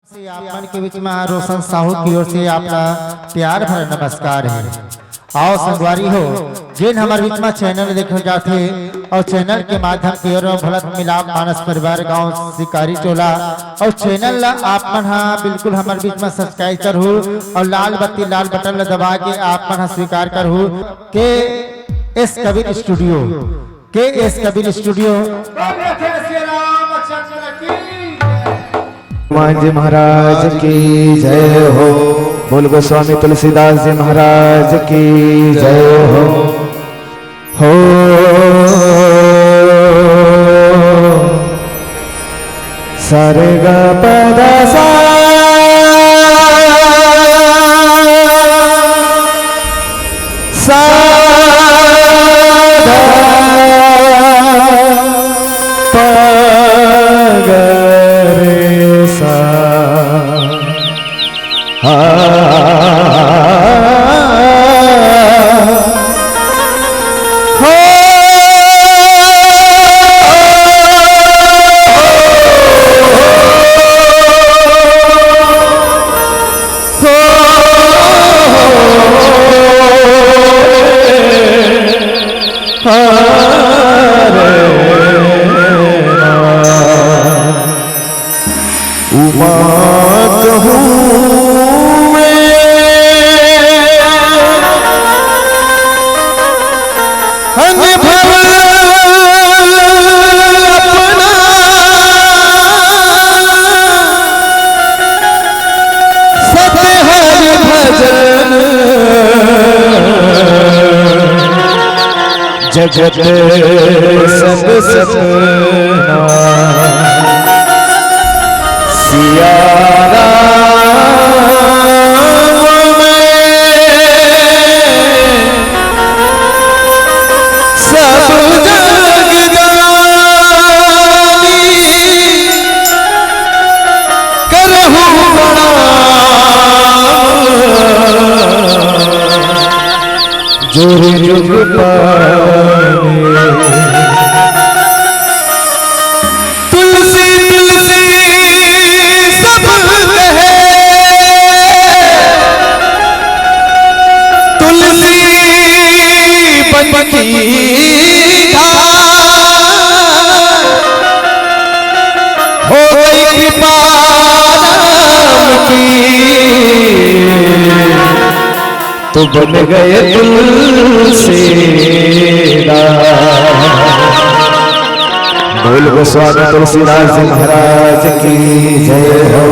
आप मन के बीच में रोशन साहू की ओर से आपका प्यार भरा नमस्कार है। आओ संगवारी हो जिन हमारे बीच में चैनल देखे जाते और चैनल के माध्यम से भलत मिलाप मानस परिवार गांव शिकारी टोला और चैनल आप मन बिल्कुल हमारे बीच में सब्सक्राइब करू और लाल बत्ती लाल बटन दबा के आप मन स्वीकार करू के एस कबीर स्टूडियो हनुमान जी महाराज की जय हो। बोल गोस्वामी तुलसीदास जी महाराज की जय हो। सारे गा पदा सा उमा कहूँ जगत सब सपना सिया राम सब जगदानी करहु जोर जुग तुलसी तुलसी सब कहे तुलसी बनकी हो गई कृपा की तो बन गए तुलसीदास। बोल गोस्वामी तुलसीदास जी महाराज की जय हो।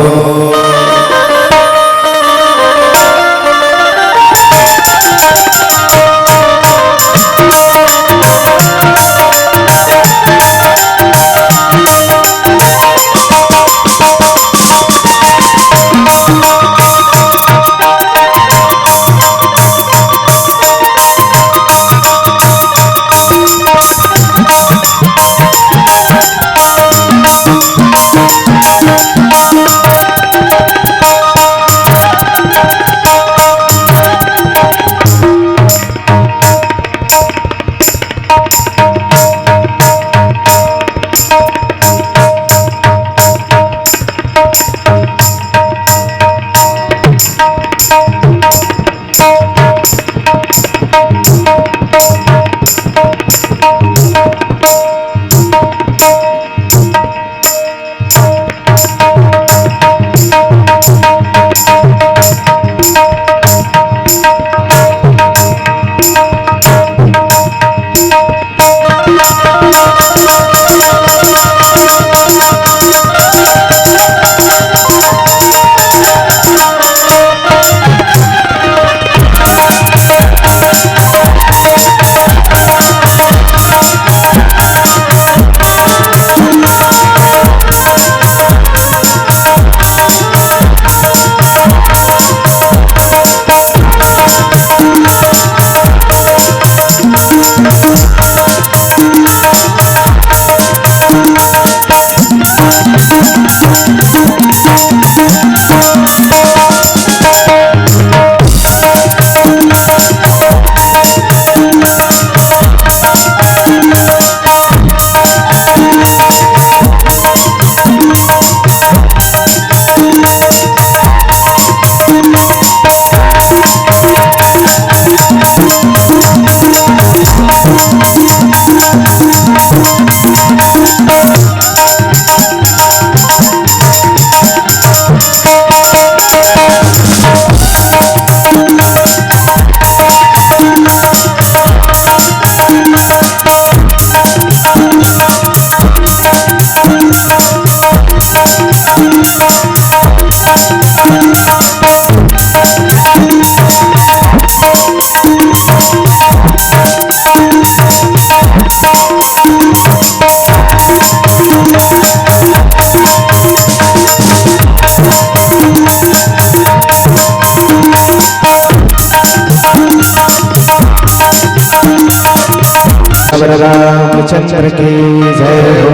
सियावर रामचंद्र की जय हो।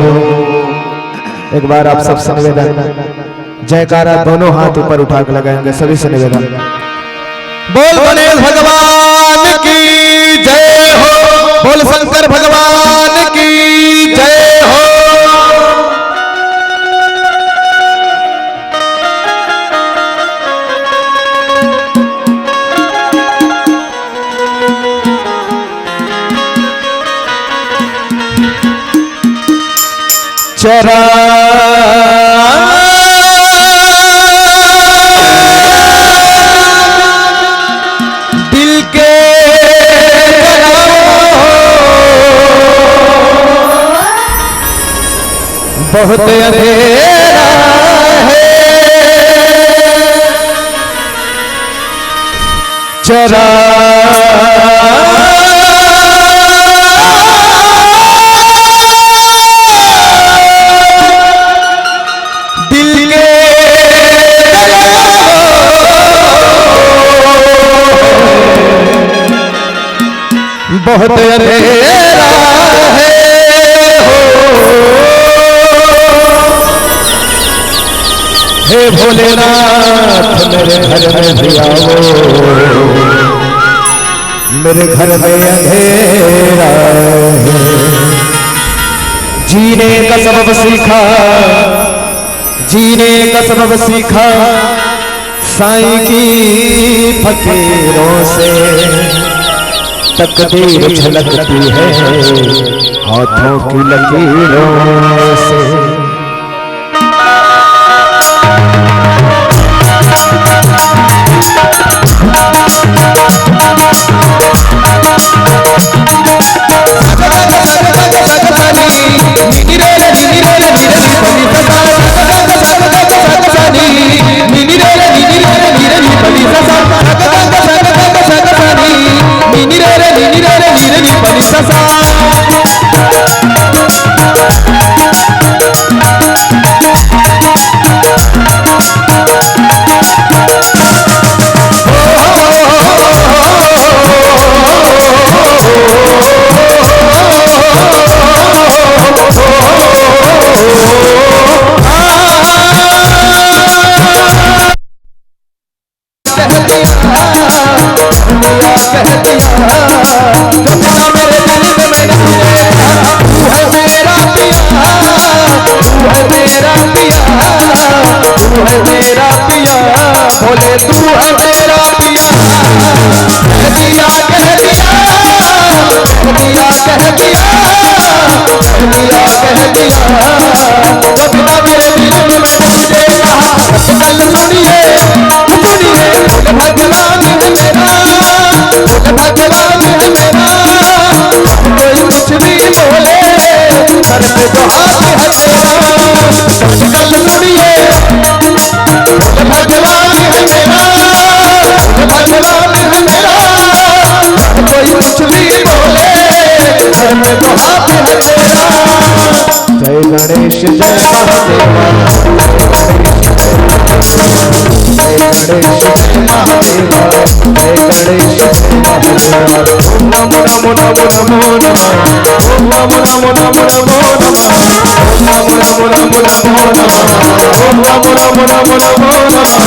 एक बार आप सबसे निवेदन, जयकारा दोनों हाथ ऊपर उठा कर लगाएंगे, सभी से निवेदन। बोल गणेश भगवान की जय हो, बोल शंकर भगवान की जय हो। चरा दिल के बहुत अंधेरा है, चरा बहुत अंधेरा है हे भोलेनाथ मेरे घर में भी आओ, मेरे घर में अंधेरा है। जीने का सबब सीखा, जीने का सबब सीखा साईं की फकीरों से। तकदीर झलकती है हाथों की लकीरों से। बोले तू है मेरा पिया, कह दिया कह दिया कह दिया कह दिया कह दिया कह दिया। कविता मेरे दिल में तुझे कहा, कल सुनिए सुनिए बोले भगवान है मेरा, बोले भगवान है मेरा। कोई कुछ भी बोले सर पे तो हाथ है तेरा। कल सुनिए बोले भगवान है मेरा, भगवान है मेरा। कोई कुछ भी बोले घर में तो हाथ है तेरा। जय गणेश जय महादेवा, जय गणेश जय महादेवा, जय गणेश जय महादेवा। ओम नमो नमो नमो नमो नमः, ओम नमो नमो नमो नमो नमः, ओम नमो नमो नमो नमो नमः, ओम नमो नमो नमो नमो नमः।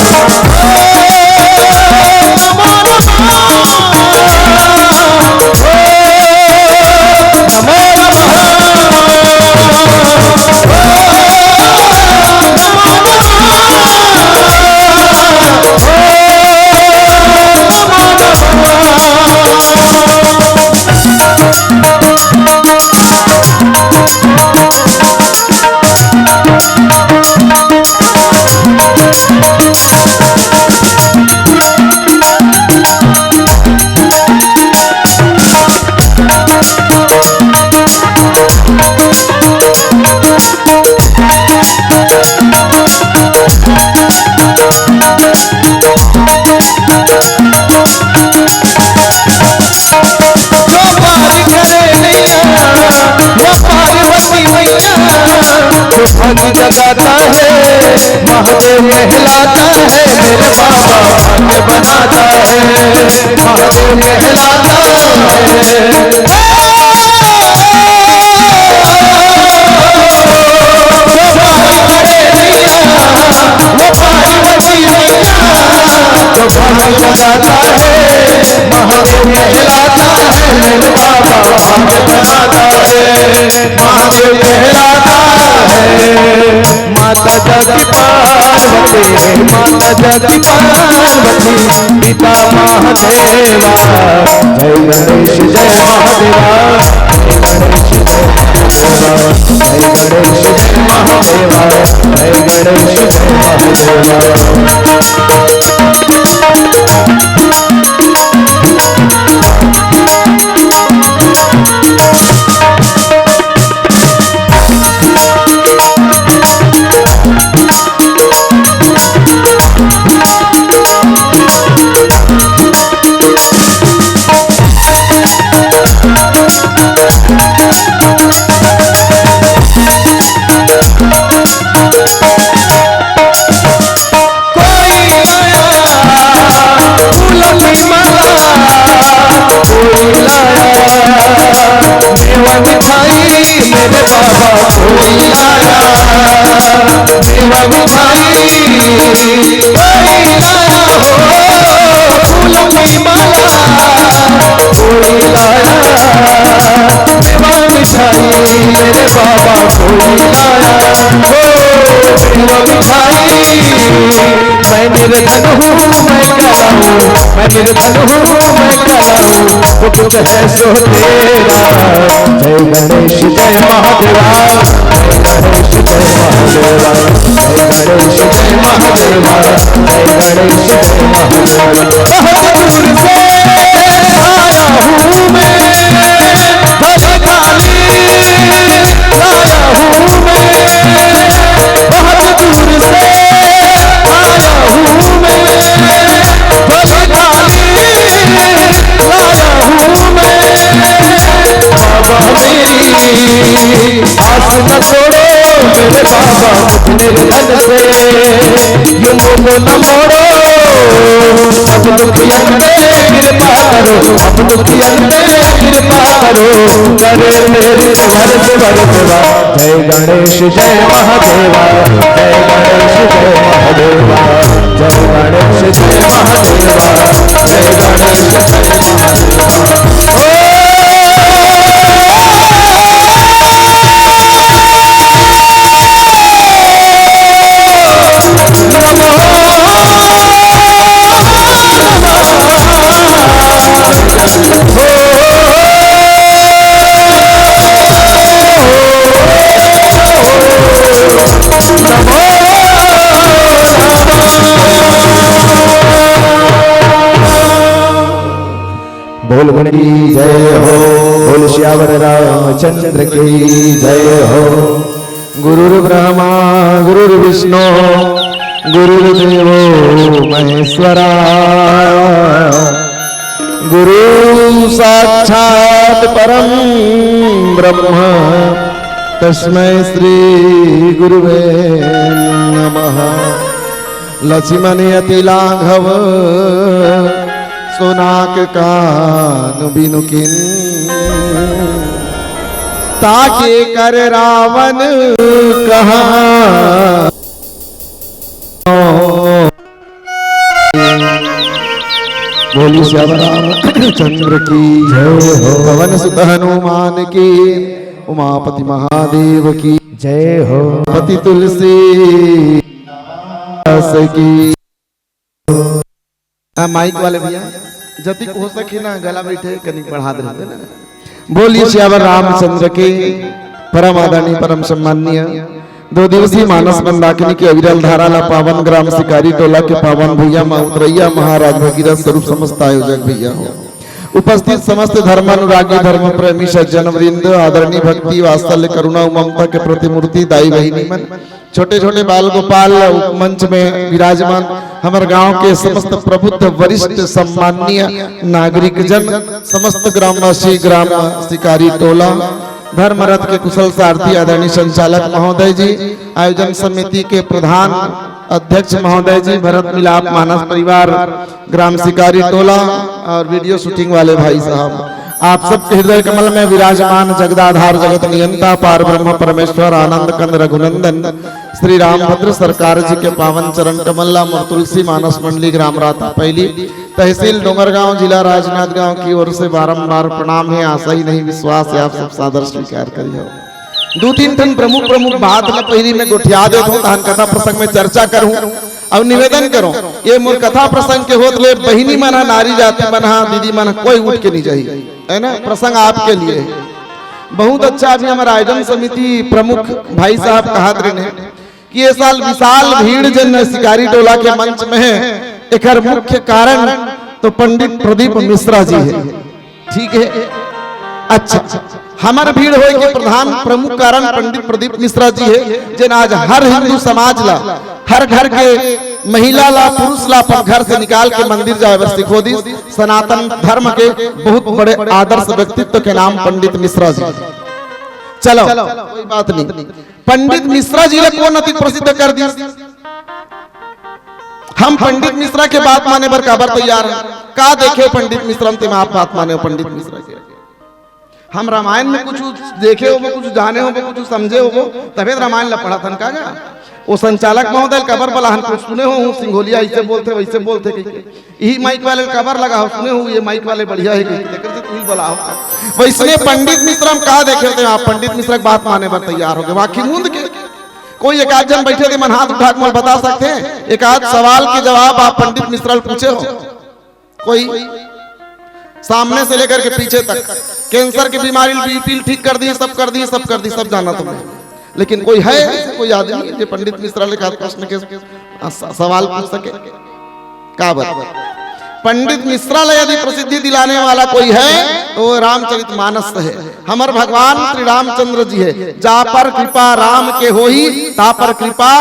भाग्य जगाता है महादेव कहलाता है, मेरे बाबा भाग्य बनाता है, महादेव कहलाता है। कहलाता है, महादेव कहलाता है, मेरे बाबा भाग्य बनाता है, महादेव कहलाता है। माता जगती पार्वती, माता जगती पार्वती, पिता महादेवा, जय गणेश जय महादेवा, जय गणेश जय महादेवा, जय गणेश जय कुछ है सो तेरा, जय गणेश जय महादेवा, जय गणेश जय महादेवा, जय गणेश जय महादेवा, जय गणेश जय महादेवा। बहुत दूर से आया हूँ मैं, भले खाली आया हूँ मैं, बहुत दूर से आया हूँ मैं, भले खाली आस न छोड़ो मेरे बाबा निर्धन से, यूं मुँह न मोड़ो, अब दुखियन पे कृपा करो, अब दुखियन पे कृपा करो, करे मेरे स्वर स्वर सेवा। जय गणेश जय महादेवा, जय गणेश जय महादेवा, जय गणेश जय महादेवा, जय गणेश जय महादेवा। बोल की जय हो, बोल श्यावर रामचंद्र की जय हो। गुरुर् ब्रह्मा गुरुर्विष्णु गुरुर्देवो महेश्वरा, गुरु साक्षात् परम ब्रह्म, तस्मै श्री गुरुवे नमः। लक्ष्मण अति लाघव सोनाक कान बिनु किन, ताके कर रावण कहा। बोली श्याम रामचंद्र की जय हो, पवन सुत हनुमान की, उमापति महादेव की जय हो, पति तुलसी की। माइक वाले भैया जति हो सके ना गला बैठे कनिक बढ़ा दे ना। बोलिए श्यावर रामचंद्र के परम आदरणीय परम सम्माननीय 2 दिवसीय मानस मंदाकिनी की अविरल धाराला पावन ग्राम शिकारी टोला के पावन भैया माउतरैया महाराज भगीरथ स्वरूप समस्त आयोजक भैया हो, उपस्थित समस्त धर्मानुरागी धर्म प्रेमी सज्जन वृंद, आदरणीय भक्ति वात्सल्य करुणा ममता के प्रतिमूर्ति दाई बहिनी मन, छोटे छोटे बाल गोपाल मंच में विराजमान हमारे गांव के समस्त प्रबुद्ध वरिष्ठ सम्माननीय नागरिक जन, समस्त ग्रामवासी ग्राम शिकारी टोला, धर्मरथ के कुशल सारथी आदरणीय संचालक महोदय जी, आयोजन समिति के प्रधान अध्यक्ष महोदय जी, भरत मिलाप मानस परिवार ग्राम शिकारी टोला और वीडियो शूटिंग वाले भाई साहब, आप सबके हृदय कमल में विराजमान जगदाधार जगत नियंता पार ब्रह्म परमेश्वर आनंद कंद रघुनंदन श्री रामभद्र सरकार जी के पावन चरण कमल्ला और तुलसी मानस मंडली ग्राम राता पहली तहसील डोंगरगांव जिला राजनांदगांव की ओर से बारंबार प्रणाम है। आशा ही नहीं विश्वास है आप सब सादर स्वीकार करिए। दो तीन ठन प्रमुख बात मैं पहली में गोठिया देता हूँ धान कथा प्रसंग में चर्चा करूँ और निवेदन करो ये मोर कथा प्रसंग के होत ले बहिनी मना नारी जाति मना दीदी मना कोई उठ के नहीं जाइए है ना। प्रसंग आपके लिए बहुत अच्छा। अभी हमारा आयोजन समिति प्रमुख भाई साहब कहा ने कि ये साल विशाल भीड़ जन शिकारी टोला के मंच में है। एक मुख्य कारण तो पंडित प्रदीप मिश्रा जी है। ठीक है, अच्छा हमारे भीड़ होए के प्रधान प्रमुख कारण पंडित प्रदीप मिश्रा जी है जिन आज हर हिंदू समाज ला हर घर के महिला ला पुरुष ला अपन घर से निकाल के मंदिर जाए सिखो दी। सनातन धर्म के बहुत बड़े आदर्श व्यक्तित्व के नाम पंडित मिश्रा जी। चलो कोई बात नहीं, पंडित मिश्रा जी ने कौन अति प्रसिद्ध कर दी। हम पंडित मिश्रा के बात माने बर काबर तैयार है का देखे पंडित मिश्रा में आप बात माने हो पंडित मिश्रा के। हम रामायण में कुछ देखे हो कुछ जाने हो कुछ समझे हो तभी रामायण ला पढ़ा था का वो संचालक महोदय कबर बला हम कुछ सुने हो सिंघोलिया ऐसे बोलते वैसे बोलते यही माइक वाले कबर लगा हो सुने हो ये माइक वाले बढ़िया है तुम बोला हो वैसने पंडित मिश्रा हम कहा देखे थे आप पंडित मिश्रा की बात माने पर तैयार हो गए। वाकई मूंद के कोई एक आध जन बैठे थे मन हाथ उठा के बता सकते हैं एक आध सवाल के जवाब आप पंडित मिश्रा पूछे हो। कोई सामने से लेकर के पीछे तक कैंसर की बीमारी बीपी ठीक कर दी सब कर दी सब जाना तुम्हें, लेकिन कोई है कोई आदमी जो पंडित मिश्रा लिखा प्रश्न के सवाल पूछ सके का बात। पंडित मिश्रा ले यदि प्रसिद्धि दिलाने वाला कोई है तो रामचरितमानस है। हमारे भगवान श्री रामचंद्र जी है जा पर कृपा राम के होई ता पर कृपा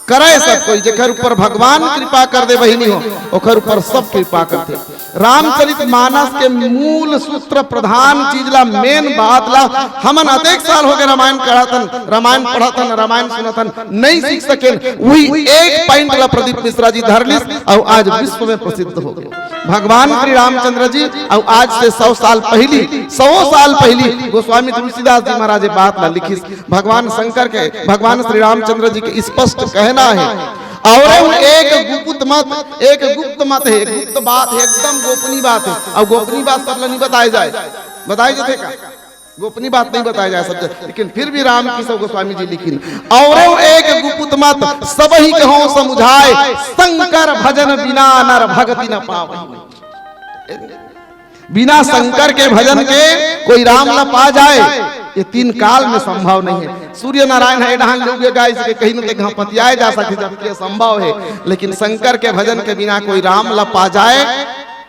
करे सब कोई जेकर ऊपर भगवान कृपा कर दे वही नहीं हो ओकर ऊपर सब कृपा करते। रामचरितमानस के मूल सूत्र प्रधान चीज ला मेन बात ला हमन अनेक साल हो गए रामायण पढ़ातन रामायण सुनतन नहीं सीख सके वही एक पॉइंट ला प्रदीप मिश्रा जी धरलिस और आज विश्व में प्रसिद्ध हो गए। भगवान श्री रामचंद्र जी और आज से 100 साल पहली गोस्वामी तुलसीदास जी महाराज बात ला लिखी। भगवान शंकर के भगवान श्री रामचंद्र जी के स्पष्ट कहना है और एक गुप्त मत है गुप्त बात है एकदम गोपनीय बात है और गोपनीय बात सब नहीं बताया जाए का गोपनीय बात नहीं बताया जाए सब लेकिन फिर भी राम की सब गोस्वामी जी लिखी और एक गुप्त मत सब ही कहो समुझाए शंकर भजन बिना नर भगति न पावे। बिना शंकर के भजन के कोई राम न पा जाए ये तीन काल में संभव नहीं है। सूर्य नारायण है ढांग लोगेगा इसके कहीं न कहीं पतियाए जा सके जबकि संभव है, लेकिन शंकर के भजन के बिना कोई राम ला पा जाए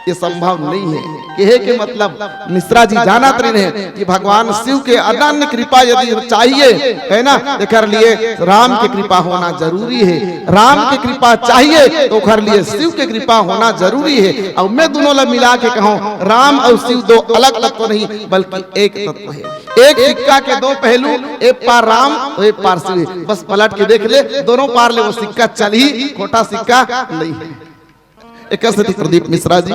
ये संभव नहीं है। कहे के मतलब मिश्रा जी जाना रहे हैं कि भगवान शिव के अनन्य कृपा यदि चाहिए है ना कर लिए राम की कृपा होना जरूरी है। राम की कृपा चाहिए तो कर लिए शिव की कृपा होना जरूरी है। और मैं दोनों ला मिला के कहूँ राम और शिव दो अलग तत्व नहीं बल्कि एक तत्व है। एक सिक्का के दो पहलू एक पार राम और एक पार शिव। बस पलट के देख ले दोनों पार ले वो सिक्का चल ही खोटा सिक्का नहीं है। एक प्रदीप मिश्रा जी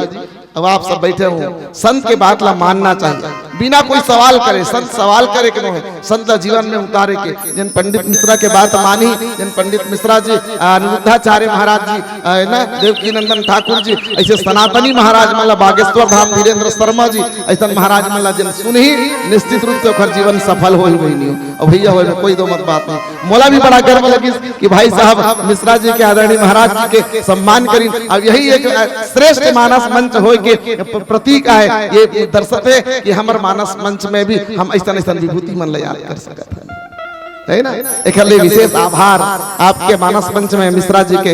अब आप सब बैठे हो संत के बात ला मानना चाहिए बिना कोई सवाल करे। संत सवाल करे के है संत जीवन में उतारे के। जिन पंडित मिश्रा के बात मानी जिन पंडित मिश्रा जी अनिरुद्धाचार्य महाराज जी है ना देवकी नंदन ठाकुर जी ऐसे सनातनी महाराज मतलब बागेश्वर धाम धीरेन्द्र शर्मा जी ऐसा महाराज मतलब जिन सुन ही निश्चित रूप से जीवन सफल हो ही नहीं हो। और भैया हो कोई दो मत बात नहीं। मोला भी बड़ा गर्व लगी कि भाई साहब मिश्रा जी के आदरणीय महाराज जी के सम्मान करी और यही एक श्रेष्ठ मानस मंच हो के प्रतीक है। ये दर्शक है कि हमारे मानस मंच में भी हम ऐसा विभूति मन याद कर सकते है ना। एक विशेष आभार आपके मानस मंच में मिश्रा जी के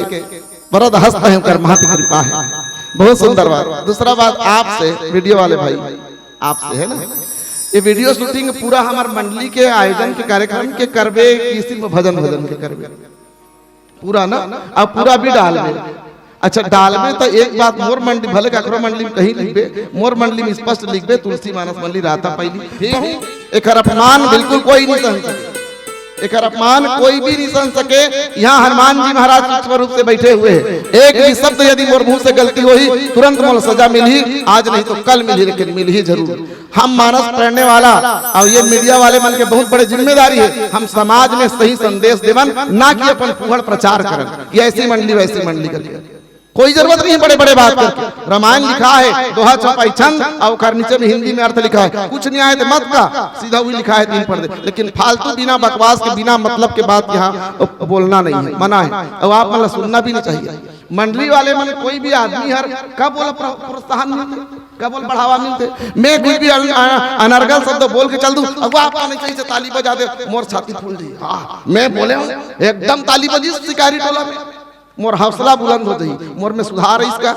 वरद हस्त है कर महती कृपा है। बहुत सुंदर बात। दूसरा बात आपसे वीडियो वाले भाई आपसे है ना ये वीडियो शूटिंग पूरा हमारे मंडली के आयोजन के कार्यक्रम के करबे किसी में भजन के करबे पूरा ना अब पूरा भी डाल दे। अच्छा डालबे तो एक बात मोर मंडली भले ककरो मंडली में कहीं लिखबे मोर मंडली में स्पष्ट लिखबे तुलसी मानस मंडली राता पहली एक अपमान बिल्कुल कोई नहीं सहन एक अपमान कोई भी नहीं सहन सके। यहाँ हनुमान जी महाराज सूक्ष्म रूप से बैठे हुए हैं। एक भी शब्द यदि मोर मुंह से गलती हुई तुरंत मोल सजा मिली, आज नहीं तो कल मिली, लेकिन मिल ही जरूर। हम मानस प्रेरणे वाला और ये मीडिया वाले मन के बहुत बड़े जिम्मेदारी है, हम समाज में सही संदेश देवन, ना कि अपन फूहड़ प्रचार करन कि ऐसी मंडली वैसी मंडली कर। कोई जरूरत नहीं है बड़े बड़े बात करके। रामायण लिखा है दोहा चौपाई छंद और नीचे में हिंदी में अर्थ लिखा है, कुछ नहीं आए तो मत का, सीधा वही लिखा है 3 पर्दे। लेकिन फालतू बिना बकवास के बिना मतलब के बात यहाँ बोलना नहीं है, मना है, और आप मतलब सुनना भी नहीं चाहिए। मंडली वाले मन कोई भी आदमी हर कब बोला प्रोत्साहन मिलते, कब बोल बढ़ावा मिलते। मैं कोई भी अनर्गल शब्द बोल के चल दूं, अब आप आने चाहिए ताली बजा दे, मोर छाती फूल जी। हाँ मैं बोले हूँ एकदम ताली बजी शिकारी टोला में, मोर हौसला बुलंद हो जाई, मोर में सुधार है इसका,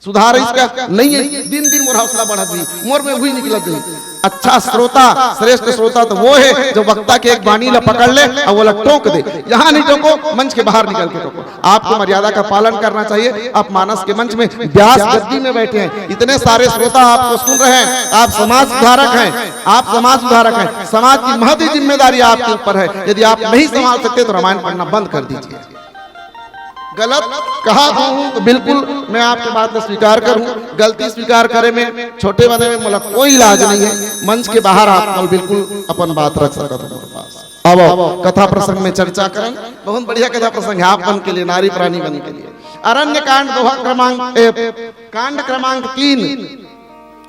सुधार है इसका नहीं है, दिन दिन मोर हौसला बढ़ा दी, मोर में वही निकल गई। अच्छा श्रोता, श्रेष्ठ श्रोता तो वो है जो वक्ता के एक वाणी ला पकड़ ले और वो लग टोक दे। यहाँ नहीं टोको, मंच के बाहर निकल के टोको। आपको मर्यादा का पालन करना चाहिए। आप मानस के मंच में व्यास गद्दी में बैठे हैं, इतने सारे श्रोता आपको सुन रहे हैं, आप समाज सुधारक हैं, आप समाज सुधारक हैं, समाज की महती जिम्मेदारी आपके ऊपर है। यदि आप नहीं संभाल सकते तो रामायण पढ़ना बंद कर दीजिए। गलत कहा हूं तो बिल्कुल मैं आपके बात में स्वीकार करूं, गलती स्वीकार करे में छोटे बड़े में मतलब कोई इलाज नहीं है। मंच के बाहर आप बिल्कुल अपन बात रख सकते। अब कथा प्रसंग में चर्चा करें, बहुत बढ़िया कथा प्रसंग है आप बन के लिए, नारी प्राणी बन के लिए। अरण्य कांड दोहा कांड क्रमांक 3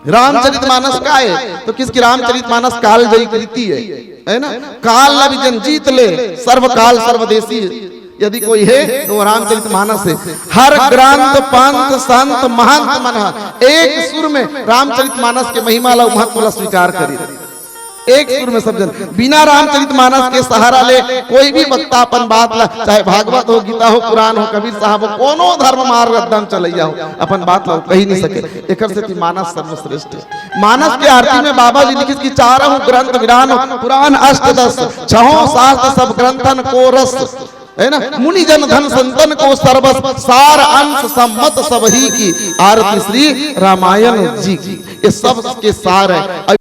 रामचरितमानस का है। तो किसकी रामचरितमानस काल जयी कृति है ना। काल अभिजन जीत ले, सर्वकाल सर्वदेशी यदि कोई है तो रामचरितमानस है। हर ग्रंथ पंथ संत महंत मन एक सुर में रामचरितमानस के महिमा ला महत्व ला स्वीकार करी, एक सुर में सब जन। बिना रामचरितमानस के सहारा ले कोई भी वक्ता अपन बात ला, चाहे भागवत हो, गीता हो, पुराण हो, कबीर साहब हो, कोनो धर्म मार्ग एकदम चलैया हो, अपन बात ला कही नहीं सके। एक से मानस सर्वश्रेष्ठ है। मानस के आरती में बाबा जी लिखित की 4 ग्रंथ विरान पुराण अष्टदश 6 शास्त्र सब ग्रंथन को रस है ना। मुनि जन धन संतन को सर्वस सार अंश सम्मत सब ही की आरती श्री रामायण जी की। ये सब के सार है,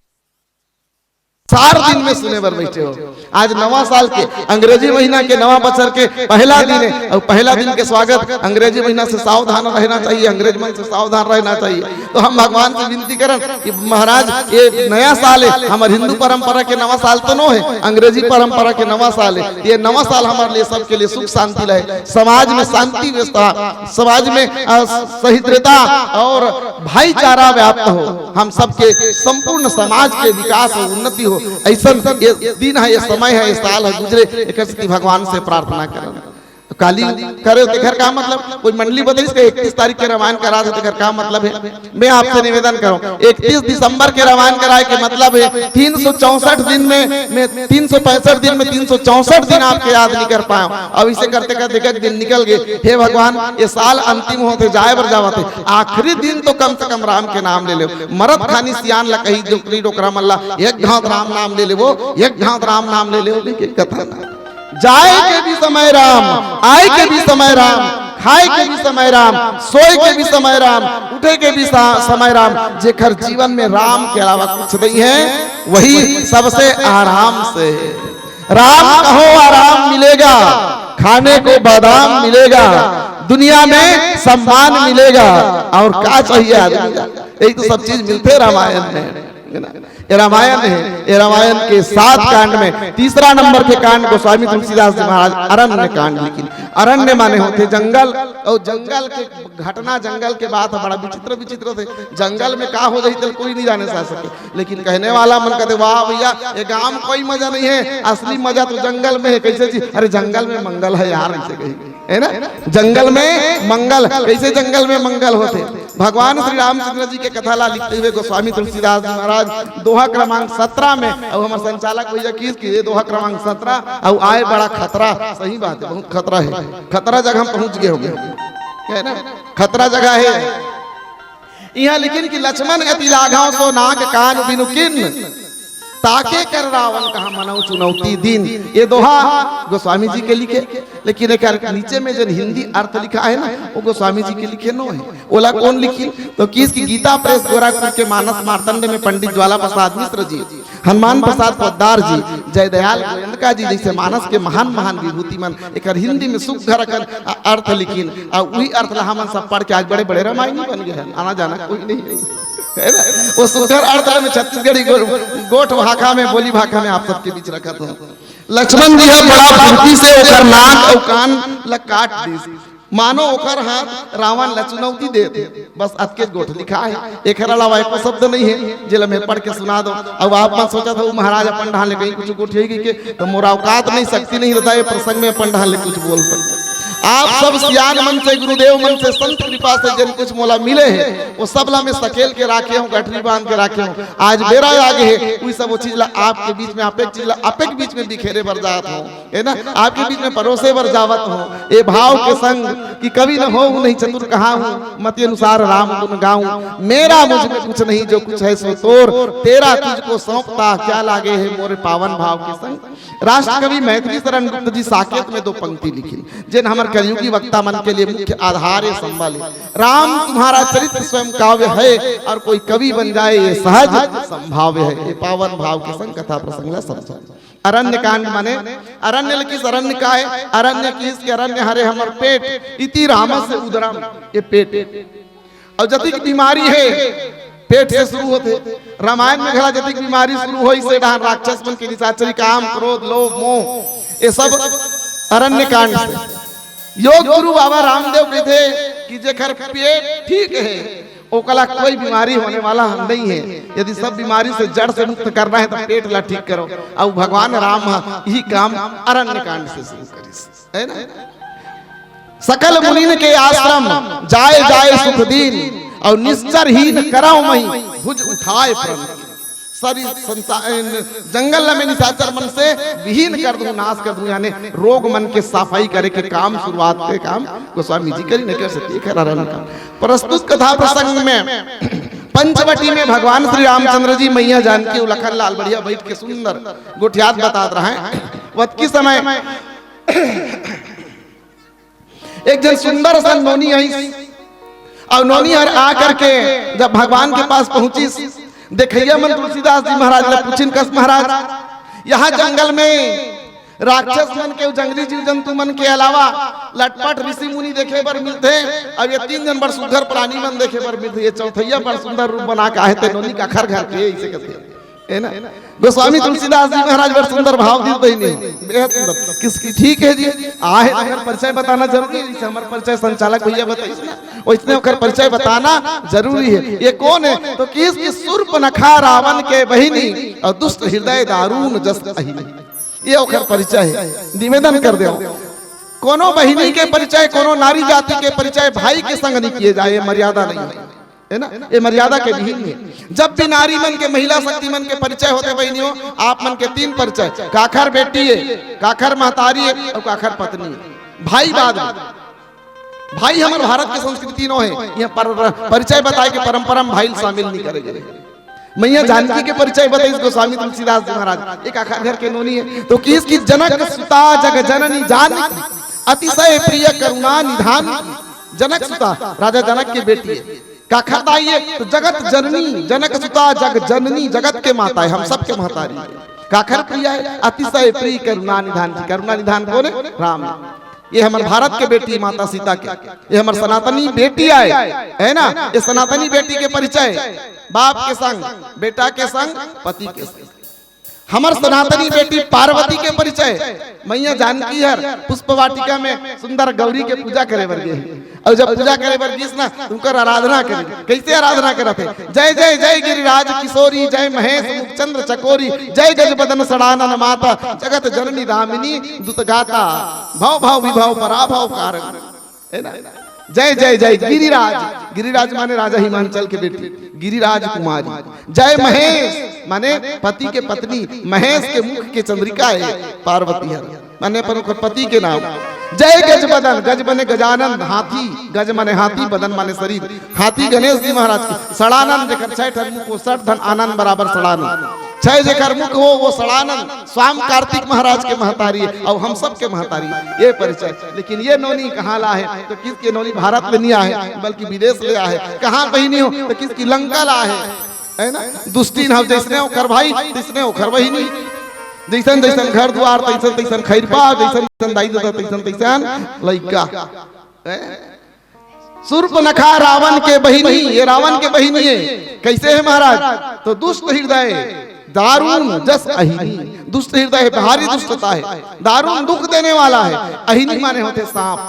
सार दिन में सुने बर बैठे हो। आज नवा साल के अंग्रेजी महीना के नवा बचर के पहला दिन है और पहला दिन के स्वागत अंग्रेजी महीना से सावधान रहना चाहिए, अंग्रेज मन से सावधान रहना चाहिए। तो हम भगवान से विनती करें कि महाराज ये नया साल है, हमारे हिंदू परंपरा के नवा साल तो नो है, अंग्रेजी परंपरा के नवा साल है। ये नवा साल हमारे लिए सबके लिए सुख शांति रहे, समाज में शांति व्यवस्था, समाज में सहिष्णुता और भाईचारा व्याप्त हो, हम सबके संपूर्ण समाज के विकास हो, उन्नति हो। ऐसा ये दिन है, ये समय है, ये साल है गुजरे, एक भगवान से प्रार्थना करें। काली करे तेकर का मतलब कोई मंडली बदली इसका 31 तारीख के रामायण करा दे, तेकर का मतलब है। मैं आपसे निवेदन करूं 31 दिसंबर के रामायण कराए के मतलब है 364 दिन में 365 दिन में 364 दिन आपके याद नहीं कर पाए। अब इसे करते करते दिन निकल गए। हे भगवान ये साल अंतिम होते जाए बर जावते, आखिरी दिन तो कम से कम राम के नाम ले ले। मरद खानी सियान ला कही जोकरी डोकरा मल्ला एक घात राम नाम ले ले, वो एक घात राम नाम ले ले, वो भी कथा ना। जाए के भी समय राम, आए के भी समय राम, खाए के भी समय राम, सोए के भी समय राम, उठे के भी समय राम। जेकर जीवन में राम के अलावा कुछ नहीं है वही सबसे आराम से। राम कहो आराम मिलेगा, खाने को बादाम मिलेगा, दुनिया में सम्मान मिलेगा, और क्या चाहिए आदमी। यही तो सब चीज मिलते रामायण में। ये रामायण है, ये रामायण के 7 कांड में तीसरा नंबर के कांड को स्वामी तुलसीदास जी महाराज अरण्य कांड लिखी। अरण्य माने होते जंगल, और जंगल के घटना, जंगल के बात बड़ा विचित्र विचित्र थे। जंगल में का हो जाए तो कोई नहीं जाने सा सके, लेकिन कहने वाला मन कहते वाह भैया ये गांव में कोई मजा नहीं है, असली मजा तो जंगल में है। कैसे जी? अरे जंगल में मंगल है यार, ऐसे कही है ना, जंगल में मंगल। कैसे जंगल में मंगल होते? भगवान श्री रामचंद्र जी के कथा ला लिखते हुए गोस्वामी तुलसीदास जी महाराज दोहा क्रमांक 17 में, और हमारे संचालक भैया की दोहा क्रमांक 17 और आए बड़ा खतरा। सही बात है, बहुत खतरा है, खतरा जगह हम पहुंच गए होंगे, है ना, खतरा जगह है। यहाँ लेकिन कि लक्ष्मण अति लाघव सो नाक कान बिनु किन, ताके कर रावण कहा मनऊ चुनौती दिन। ये दोहा गोस्वामी जी के लिखे, लेकिन एक नीचे में जो हिंदी अर्थ लिखा है ना वो गोस्वामी जी के लिखे नो है। ओला कौन लिखी? तो किसकी? गीता प्रेस गोरखपुर के मानस मार्तंड में पंडित ज्वाला प्रसाद मिश्र जी। हनुमान प्रसाद पोद्दार जी, जयदयाल गोयंदका जी जैसे मानस के महान महान विभूति मन एक हिंदी में सुख घर कर अर्थ लिखिन और वही अर्थ ला हमन सब पढ़ के आज बड़े बड़े रामायणी बन गए हैं। आना जाना कोई नहीं है ना। वो सुंदर अर्थ में छत्तीसगढ़ी गोठ भाखा में बोली भाखा में आप सबके बीच रखा था। लक्ष्मण जी है बड़ा फुर्ती से ओकर नाक और कान ल काट दी, मानो ओकर हाथ रावण लचुनौती दे दे। बस अतके गोठ लिखा है, एक अलावा एको शब्द नहीं है जिला में पढ़ के सुना दो। अब आप मत सोचा था वो महाराज अपन ढाल ले कहीं कुछ गोठेगी के तो मोरा औकात नहीं, शक्ति नहीं रहता है प्रसंग में अपन ढाल ले कुछ बोल सकते। आप सब सियान मन से गुरुदेव मन से संत कृपा से जिन कुछ मोला मिले है वो सब ला में सकेल के राखे हूँ, गठरी बांध के राखे हूँ। आज मेरा आगे है वही सब वो चीज ला आपके बीच में आपे चीज ला आपे के बीच में बिखेरे बर जात हो, है ना, आपके बीच में परोसे बर जावत हो। ये भाव के संग कि कभी न हो नहीं चतुर कहा हूँ, मत अनुसार राम गुण गाऊं। मेरा मुझ में कुछ नहीं जो कुछ है सो तोर, तेरा तुझको सौंपता क्या लागे है मोरे पावन भाव के संग। राष्ट्र कवि मैथिली शरण गुप्त जी साकेत में दो पंक्ति लिखी जिन हमारे कलयुगी वक्ता मन के लिए मुख्य आधार है संभाले। राम तुम्हारा चरित्र स्वयं काव्य है और कोई कवि बन जाए ये सहज संभाव्य है। ये पावन भाव के संग कथा प्रसंग ला समझा। अरण्य कांड माने अरण्य किस अरण्य का है, अरण्य किस के अरण्य हरे हमर पेट इति राम से उदरम। ये पेट और जतिक बीमारी है पेट से शुरू होते। रामायण में घला जतिक बीमारी शुरू हो से डान राक्षस मन के निशाचरी काम क्रोध लोभ मोह ये सब अरण्य कांड से। योग गुरु बाबा रामदेव कहते कि जेकर पेट ठीक है ओकला कोई बीमारी होने वाला नहीं है। यदि सब बीमारी से जड़ से मुक्त करना है तो पेट ला ठीक करो। और भगवान राम यही काम अरण्य कांड से शुरू करी है ना। सकल मुनिन के आश्रम जाए जाए सुख दिन और निश्चर हीन कराओ मही भुज उठाए प्रण। सारी जंगल में निशाचर मन से विहीन कर दूं, नाश कर दूं, यानी रोग मन के सफाई करे के काम शुरुआत के काम गोस्वामी जी करी न कर सकते का। प्रस्तुत कथा प्रसंग में पंचवटी में भगवान श्री रामचंद्र जी मैया जानकी उलखन लाल बढ़िया बैठ के सुंदर गोठियात बता रहे हैं। वक्त की समय एक जन सुंदर सा नोनी आई और नोनी हर आ करके जब भगवान के पास पहुंची देखिए मन तुलसीदास जी महाराज ने पूछिन कस महाराज यहाँ जंगल में राक्षस मन के जंगली जीव जंतु मन के अलावा लटपट ऋषि मुनि देखे बर मिलते। अब ये तीन जन बर सुंदर प्राणी मन देखे बर मिलते। ये चौथैया पर सुंदर रूप बना के आए थे नोनी का घर घर के इसे कहते है ना। गोस्वामी तुलसीदास जी महाराज बर सुंदर भाव दी नहीं बेहद सुंदर किसकी ठीक है जी आहे अगर परिचय बताना जरूरी है। जैसे हमारे परिचय संचालक भैया बताइए ना वो इतने होकर परिचय बताना जरूरी है। ये कौन है तो किसकी शूर्पणखा रावण के बहिनी और दुष्ट हृदय दारुण जस अहिनी। ये होकर परिचय है। निवेदन कर दो कोनो बहिनी के परिचय कोनो नारी जाति के परिचय भाई के संग नहीं किए जाए, मर्यादा नहीं है ना। ये मर्यादा के विहीन है। जब भी नारी मन के महिला शक्ति मन के परिचय होते बहनियों आप मन के तीन परिचय काखर बेटी है, काखर महतारी है और काखर पत्नी है। भाई बाद भाई हमारे भारत के संस्कृति नो है यहाँ परिचय बताए के परंपरा में भाई शामिल नहीं करेंगे। मैया जानकी के परिचय बताइए गोस्वामी तुलसीदास जी महाराज एक आखिर घर के नोनी है तो किसकी जनक सुता जग जननी जानकी अतिशय प्रिय करुणा निधान। जनक सुता राजा जनक की बेटी है। काखरदाई है तो जगत जननी जनक सुता जग जननी जगत के माता है हम सब के महतारी। काखर प्रिय है अतिशय प्रिय करुणा निधान की। करुणा निधान कौन है राम। ये हमारे भारत के बेटी माता सीता के ये हमारे सनातनी बेटी आए है ना। ये सनातनी बेटी के परिचय बाप के संग बेटा के संग पति के संग। हमार सनातनी बेटी पार्वती के परिचय मैया जानकी हर पुष्प वाटिका में सुंदर गौरी के पूजा करे बर गए और जब पूजा करे बर गीस ना उनकर आराधना करे। कैसे आराधना करते जय जय जय गिरिराज किशोरी जय महेश मुखचंद्र चकोरी जय गज बदन सड़ानन माता जगत जननी रामिनी दुत गाता भाव भाव विभाव पराभाव कारण है ना। जय जय जय गिरिराज। गिरिराज माने राजा हिमांचल के बेटी गिरिराज कुमारी। जय महेश माने पति के पत्नी महेश के मुख के चंद्रिका है पार्वती है माने पति के नाम। जय गज बदन गज बने गजानन हाथी गज माने हाथी बदन माने शरीर हाथी गणेश जी महाराज की। सड़ानन जेकर 6 ठन मुख 60 धन आनंद बराबर सड़ानन 6 जेकर मुख हो वो सड़ानन स्वाम कार्तिक महाराज के महतारी है और हम सब के महतारी। ये परिचय। लेकिन ये नोनी कहाँ ला है तो किसकी नोनी भारत में नहीं आए बल्कि विदेश ले आए। कहाँ बहिनी हो तो किसकी लंका ला है है ना, दुष्टी ना जैसने ओकर भाई तैसने ओकर बहिनी, जैसन जैसन घर द्वार तैसन तैसन खैरपा, जैसन जैसन दाई दादा तैसन तैसन लइका। शूर्पणखा रावण के बहिनी, ये रावण के बहिनी है। कैसे है महाराज? तो दुष्ट हृदय दारुण जस अहिनी, दुष्ट हृदय भारी दुष्टता है, दारुण दुख देने वाला है। अहिनी माने होते सांप,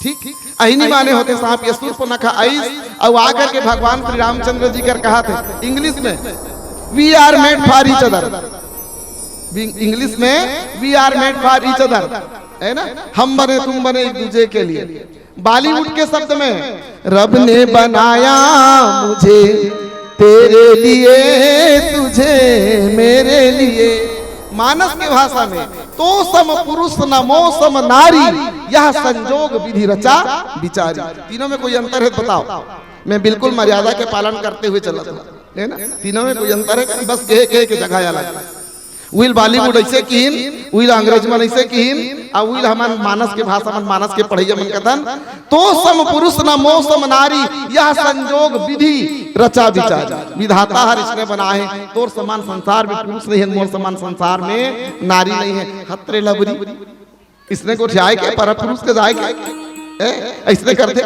ठीक, अहिनी माने होते सांप। ये शूर्पणखा आइस और आकर के भगवान श्री रामचंद्र जी कर कहा थे इंग्लिश में, we are made for each other, English में we are made for each other, है ना, हम बने तुम बने एक दूसरे के लिए। बॉलीवुड के शब्द में रब ने बनाया मुझे तेरे लिए, तुझे मेरे लिए। मानस की भाषा में तो सम पुरुष नमो सम नारी, यह संजोग विधि रचा विचारी। तीनों में कोई अंतर है बताओ? मैं बिल्कुल मर्यादा के पालन करते हुए चला था, है ना। तीनों में कोई अंतर है? बस कहे के जगह अलग है। विल बॉलीवुड ऐसे कीन, विल अंग्रेज मन ऐसे कीन, और विल हमान मानस के भाषा मन मानस के पढ़ैया मन कथन तो सम पुरुष न मो सम नारी, यह संजोग विधि रचा विचार। विधाता हर इसने बना है, तोर समान संसार में पुरुष नहीं है, मोर समान संसार में नारी नहीं है। हत्रे लबरी इसने को जाए के पर पुरुष के जाए के ऐसे करते।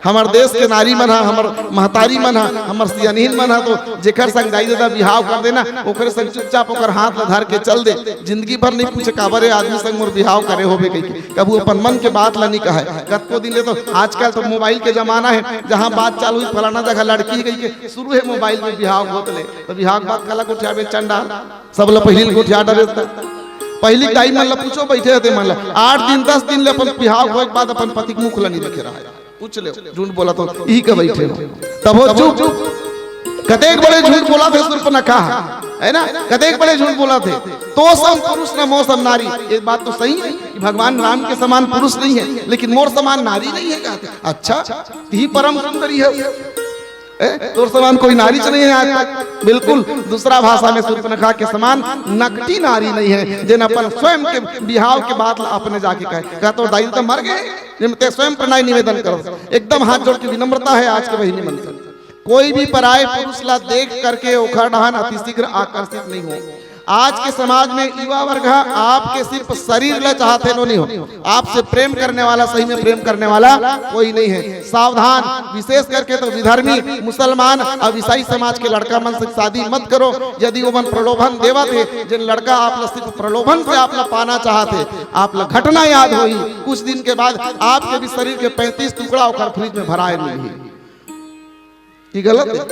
हमार देश के नारी मन हा, हमार महतारी मन हा, हमार सियानीन मन हा, तो जेकर संग दाई दादा बिहाव कर देना, ओकरे संग चुपचाप ओकर हाथ धर के चल दे। जिंदगी भर नहीं पूछे काबरे आदमी संग मोर बिहाव करे होबे कहि के, कबू अपन मन के बात ला नहीं कहे। कतको दिन ले तो आजकल तो मोबाइल के जमाना है, जहां बात चालू हुई फलाना जगह लड़की कहि के शुरू है मोबाइल में बिहाव होत ले, तो बिहाव के बाद कला को उठावे चंडा सब ल पहिल को उठा डरे। पहली टाइम मन ला पूछो बैठे रहते मन ला 8 दिन 10 दिन ले अपन बिहाव होए के बाद अपन पति के मुख ला नहीं देखे रहा है। पूछ ले झूठ बोला तो यही के बैठे हो, तब हो चुप। कतेक बड़े झूठ बोला थे शूर्पणखा, है ना, कतेक बड़े झूठ बोला थे। तो सम पुरुष न मोर सम नारी, ये बात तो सही है कि भगवान राम के समान पुरुष नहीं है, लेकिन मोर समान नारी नहीं है कहते। अच्छा, यही परम सुंदरी है, तोर समान कोई नारी नहीं है आज तक। बिल्कुल दूसरा भाषा में शूर्पणखा के समान नकटी नारी नहीं है, जिन अपन स्वयं के बिहाव के बाद अपने जाके कहे तो दाई तो मर गए, जिनते स्वयं प्रणय निवेदन करो। एकदम हाथ जोड़ के विनम्रता है आज के बहिनी मन से। कोई भी पराये पुरुष ला देख करके उखड़ाहन अतिशीघ्र आकर्षित नहीं हो। आज के समाज में युवा वर्ग आपके सिर्फ शरीर ला चाहते नहीं हो, आपसे प्रेम करने वाला, सही में प्रेम करने वाला कोई नहीं है। सावधान, विशेष करके तो विधर्मी मुसलमान और ईसाई समाज के लड़का मन से शादी मत करो। यदि वो मन प्रलोभन देवा थे, जिन लड़का आप सिर्फ प्रलोभन से आप पाना चाहते, आप घटना याद हुई कुछ दिन के बाद आपके भी शरीर के 35 टुकड़ा होकर फ्रिज में भराए नहीं। ये गलत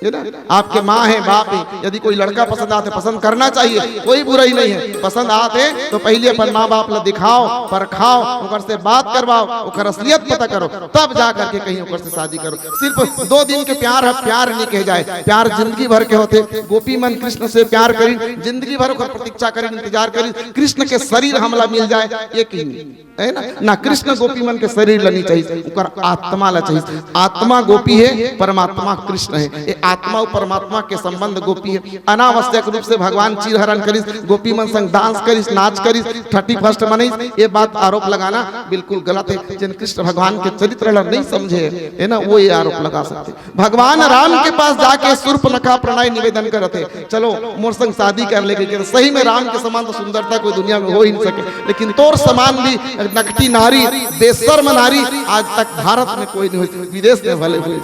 है ना। आपके माँ है, बाप है, यदि कोई लड़का पसंद आते पसंद करना चाहिए, कोई बुराई नहीं है। पसंद आते तो पहले अपन माँ बाप ला दिखाओ, परखाओ, ओकर से बात करवाओ, ओकर असलियत पता करो, तब जा करके कहीं ओकर से शादी करो। सिर्फ 2 दिन के प्यार है, प्यार नहीं कहे जाए, प्यार जिंदगी भर के होते। गोपी मन कृष्ण से प्यार करी, जिंदगी भर ओकर प्रतीक्षा करी, इंतजार करी, कृष्ण के शरीर हमला मिल जाए, एक ही है ना। कृष्ण गोपी मन के शरीर लनी चाहिए, ओकर आत्मा ला चाहिए। आत्मा गोपी है, परमात्मा कृष्ण है। आत्मा और परमात्मा के संबंध गोपी है। अनावश्यक रूप से भगवान चीरहरण करिस, गोपी मन संग डांस करिस, नाच करिस, 31 मनाइस, ये बात आरोप लगाना बिल्कुल गलत है। जिन कृष्ण भगवान के चरित्र नहीं समझे है ना, वो ये आरोप लगा सकते। भगवान राम के पास जाके शूर्पणखा प्रणय निवेदन करते, चलो मोर संग शादी कर लेके। सही में राम के समान तो सुंदरता कोई दुनिया में हो ही नहीं सके, लेकिन तोर समान भी नकटी नारी, बेशर्म नारी आज तक भारत में कोई नहीं हुई, विदेश में भले हुए।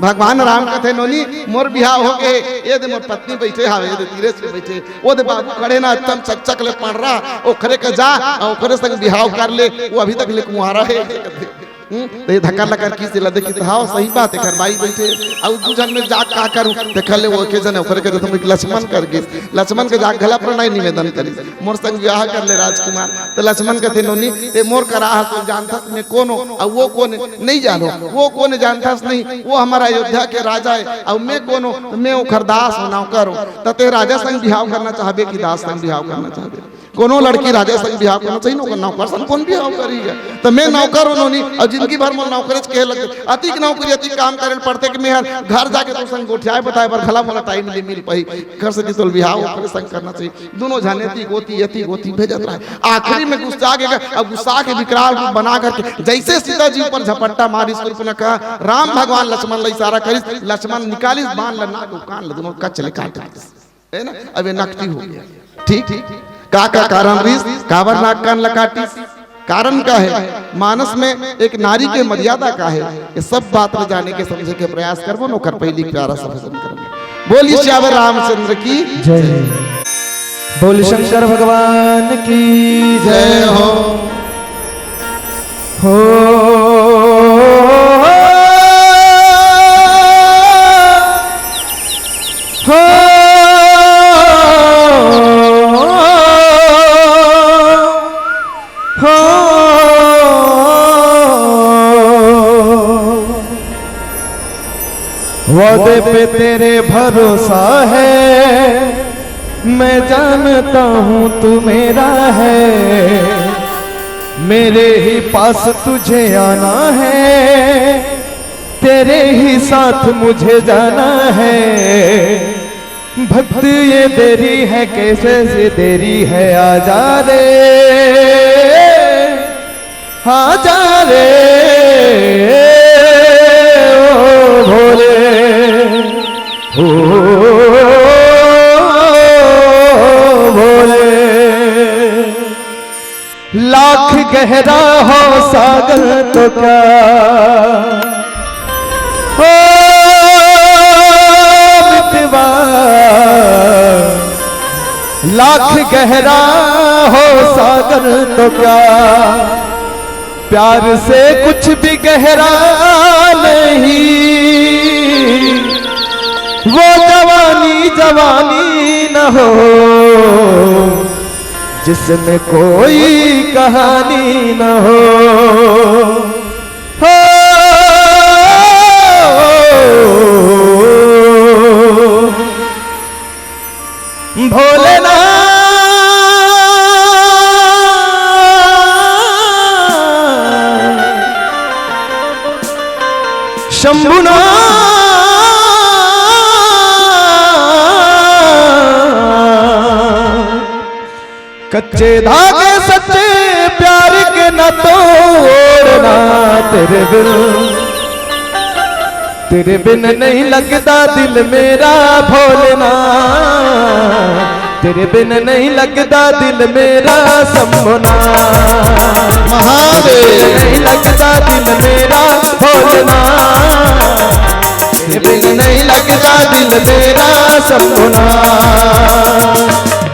भगवान राम कथे नोनी मोर बिहाव हो गए, ये दे मोर पत्नी बैठे हावे, ये दे तीरेश पे बैठे, वो दे बाबू खड़े ना एकदम चकचक ले पड़ रहा, ओखरे के जा ओखरे संग बिहाव कर ले, वो अभी तक ले कुंवारा है। तो धक्का लगा की से लदे की हां सही बात है, घर भाई बैठे और दू जन में जाग का करू देखल ले वो के जने ओखरे के तुम लक्ष्मण कर गे, लक्ष्मण के जाग गला प्रणय निवेदन करी, मोर संग विवाह कर ले राजकुमार। तो लक्ष्मण कहते नोनी ए मोर कराह तो जानता में कौन हो, और वो कौन नहीं जानो, वो कौन जानता नहीं, वो हमारा अयोध्या के राजा है, और मैं कौन हो, मैं ओखर दास हो नौकर हो। तते राजा संग बिहाव करना चाहबे कि दास संग बिहाव करना चाहबे? कोनो लड़की राजा संग बिहाव करना चाहिए नौकर नौकर संग कौन बिहाव करी है तो मैं नौकर उन्होंने और जिंदगी भर में नौकर कहे लगे अति नौकरी अति काम करे पड़ते कि मैं घर जाके तो संग गोठियाए बताए पर खला मोला टाइम नहीं मिल पाई घर से जितल बिहाव करे संग करना चाहिए दोनों जाने थी गोती भेजत रहा आखिरी में गुस्सा गया अब गुस्सा के विकराल रूप बना करके जैसे सीता जी पर झपट्टा मारी स्वरूप ने कहा राम भगवान लक्ष्मण ला इशारा करी लक्ष्मण निकाली बांध ला नाक कान ला दोनों कच ले काट है ना अब ये नकटी हो गया ठीक का कारण रीस काबर नाक कान लकाटी कारण का है मानस में एक नारी के मर्यादा का है ये सब बात में जाने के समझे के प्रयास करबो नो कर पहली प्यारा सा भजन करेंगे बोली श्यावर रामचंद्र की जय बोल शंकर भगवान की जय हो वादे पे तेरे भरोसा है मैं जानता हूँ तू मेरा है मेरे ही पास तुझे आना है तेरे ही साथ मुझे जाना है भक्त ये देरी है कैसे से देरी है आजा रे आजा रे ओ भोले ओ भोले लाख गहरा हो सागर तो क्या ओ मितवा लाख गहरा हो सागर तो क्या प्यार से कुछ भी गहरा नहीं वो जवानी न हो जिसमें कोई कहानी न हो भोलेनाथ शंभुनाथ कच्चे धागे सच्चे प्यार के न तोड़ना तेरे बिन नहीं लगता दिल मेरा भोलेनाथ तेरे बिन नहीं लगता दिल मेरा शंभुनाथ महादेव नहीं लगता दिल मेरा भोलेनाथ तेरे बिन नहीं लगता दिल मेरा शंभुनाथ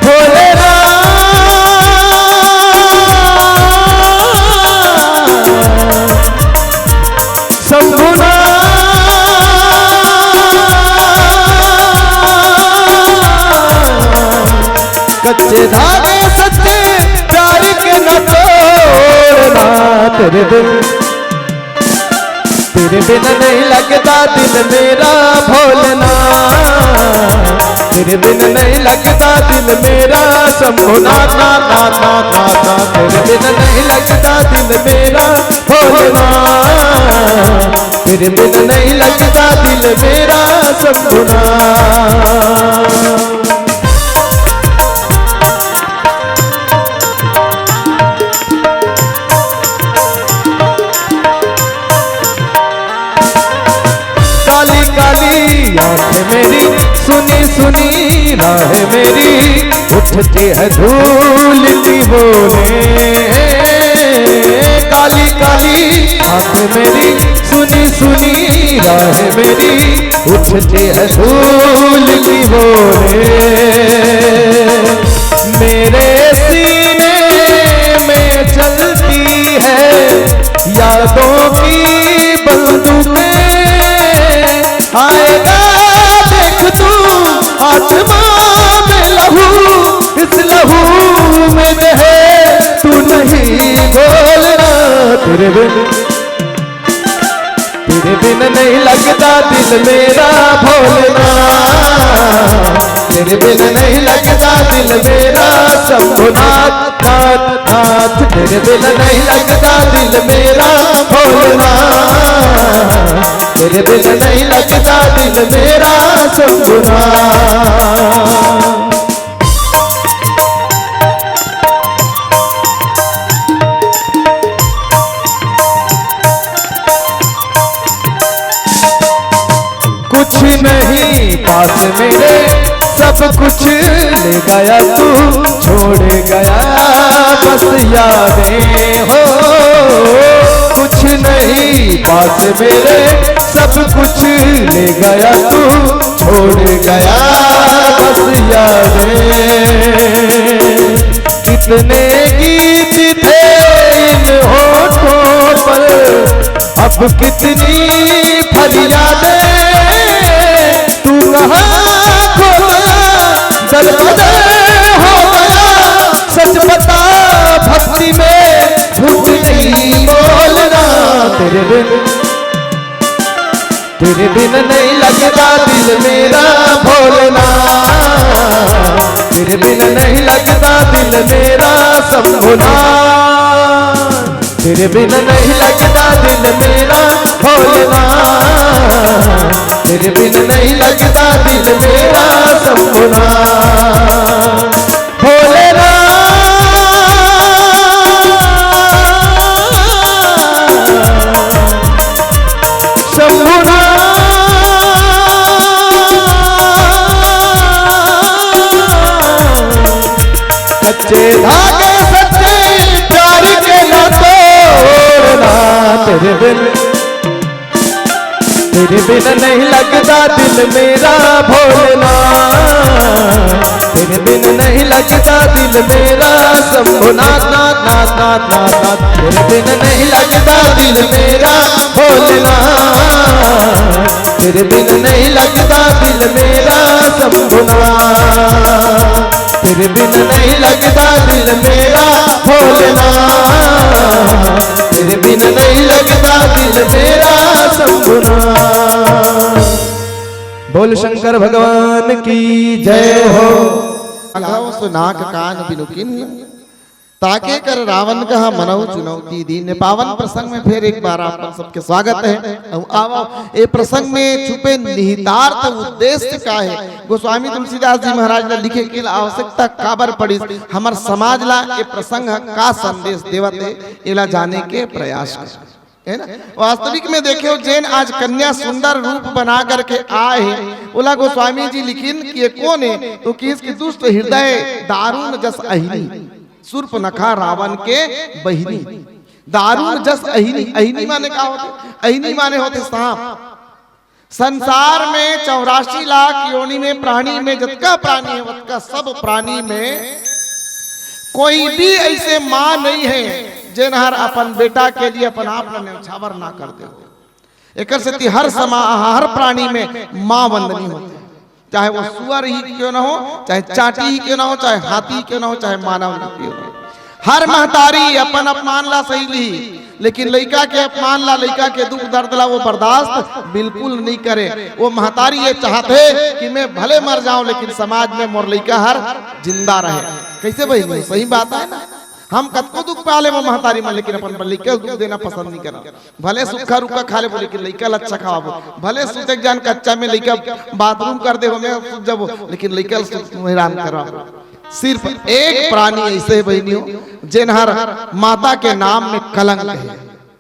भोलेनाथ शंभुनाथ कच्चे धागे सच्चे प्यार के न तोड़ना तेरे बिन नहीं लगता दिल मेरा भोलेनाथ तेरे बिन नहीं लगता दिल मेरा शंभुनाथ ना ना ना ना ना तेरे बिन नहीं लगता दिल मेरा भोलेनाथ तेरे बिन नहीं लगता दिल मेरा शंभुनाथ आँखें मेरी सुनी सुनी राह मेरी उठती है धूल की बोले काली काली आँखें मेरी सुनी सुनी राह मेरी उठती है धूल की बोले मेरे सीने में चलती है यादों की बंदूकें आएगा देख तू आत्मा में लहू इस लहू में है तू नहीं बोलना तेरे तेरे बिन नहीं लगता दिल मेरा भोलेनाथ, तेरे बिन नहीं लगता दिल मेरा शंभुनाथ नाथ नाथ, तेरे बिन नहीं लगता दिल मेरा भोलेनाथ, तेरे बिन नहीं लगता दिल मेरा शंभुनाथ। कुछ नहीं पास मेरे सब कुछ ले गया तू, छोड़ गया बस यादें हो। कुछ नहीं पास मेरे सब कुछ ले गया तू, छोड़ गया बस यादें। कितने गीत थे इन होठों पर, अब कितनी फरियादें। तू कहाँ खो गया, दल बदल हो गया, सच बता भक्ति में झूठ नहीं बोलना। तेरे बिन नहीं लगता दिल मेरा भोलेनाथ, तेरे बिन नहीं लगता दिल मेरा शंभुनाथ, तेरे बिन नहीं लगता दिल मेरा भोलेनाथ, तेरे बिन नहीं लगता दिल मेरा शंभुनाथ। भोलेनाथ शंभुनाथ कच्चे धागे सच्चे प्यार के ना तोड़ना। तेरे बिन नहीं लगता दिल मेरा भोलेनाथ, तेरे बिन नहीं लगता दिल मेरा शंभुनाथ नाथ नाथ नाथ नाथ नाथ, तेरे बिन नहीं लगता दिल मेरा भोलेनाथ, तेरे बिन नहीं लगता दिल मेरा शंभुनाथ, तेरे बिन नहीं लगता दिल मेरा भोलेनाथ, तेरे बिन नहीं लगता दिल मेरा शंभुनाथ। बोल शंकर भगवान की जय हो। नाक कान बिनुकिन ताके कर रावण कहा मनऊ चुनौती दीन। पावन प्रसंग में फिर एक बार आप सबके स्वागत है। आओ ये प्रसंग में छुपे निहितार्थ उद्देश्य का है गोस्वामी तुलसीदास जी महाराज ने लिखे कि आवश्यकता काबर पड़ी हमार समाज ला ये प्रसंग का संदेश देवत है इला जाने के प्रयास है ना। वास्तविक में देखियो जैन आज कन्या सुंदर रूप बना करके आए हैं। बोला गोस्वामी जी लिखिन कि ये कौन है तो किसकी दुष्ट हृदय दारुण जस अहिनी शूर्पणखा रावण के बहिनी। दारुण जस अहिनी, अहिनी माने क्या होते? अहिनी माने होते सांप। संसार में 84 लाख योनि में प्राणी में जितना प्राणी है उतना सब प्राणी में कोई भी ऐसे माँ नहीं है जिन हर अपन बेटा के लिए अपन आप न्यौछावर ना कर दे। एक हर हर प्राणी में माँ वंदनी होती है, चाहे वो सुअर ही क्यों ना हो, चाहे चाटी ही क्यों ना हो, चाहे हाथी क्यों ना हो, चाहे मानव क्यों ना हो। हर महतारी अपन अपमान ला सही ली, लेकिन लड़का के अपमान ला लड़का के दुख दर्द ला वो बर्दाश्त बिल्कुल नहीं करे। वो महतारी ये चाहते कि मैं भले मर जाऊं लेकिन समाज में मोर लड़का हर जिंदा रहे। कैसे भाई सही बात है ना। हम कतको दुख पाले वो महतारी में लेकिन अपन लड़का दुख देना पसंद नहीं करा। भले सूखा रुखा खा ले बोले कि लड़का अच्छा खावा, भले सूते जान कच्चा में लड़का बाथरूम कर दे हमें जब लेकिन लड़का हैरान करा। सिर्फ एक प्राणी ऐसे बहनियों जिनहर माता के नाम में कलंक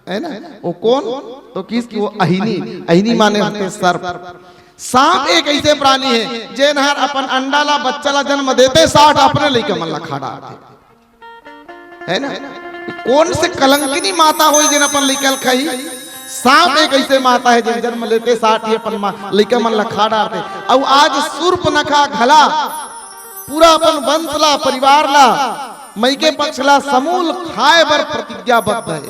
है ना। वो कौन तो किसकी? वो अहिनी। अहिनी माने होते सर्प। सांप एक ऐसे प्राणी है जिनहर अपन अंडा ला बच्चा ला जन्म देते 60 अपने लड़का मन ला खाड़ा है ना। कौन से कलंकिनी माता हुई जिन अपन लड़का खाई? सांप एक ऐसे माता है जिन जन्म लेते 60 ही अपन लड़का मन ला खाड़ा आते। और आज शूर्पणखा घला पूरा अपन वंश ला परिवार ला मई के पक्ष ला समूल खाए बर प्रतिज्ञाबद्ध है।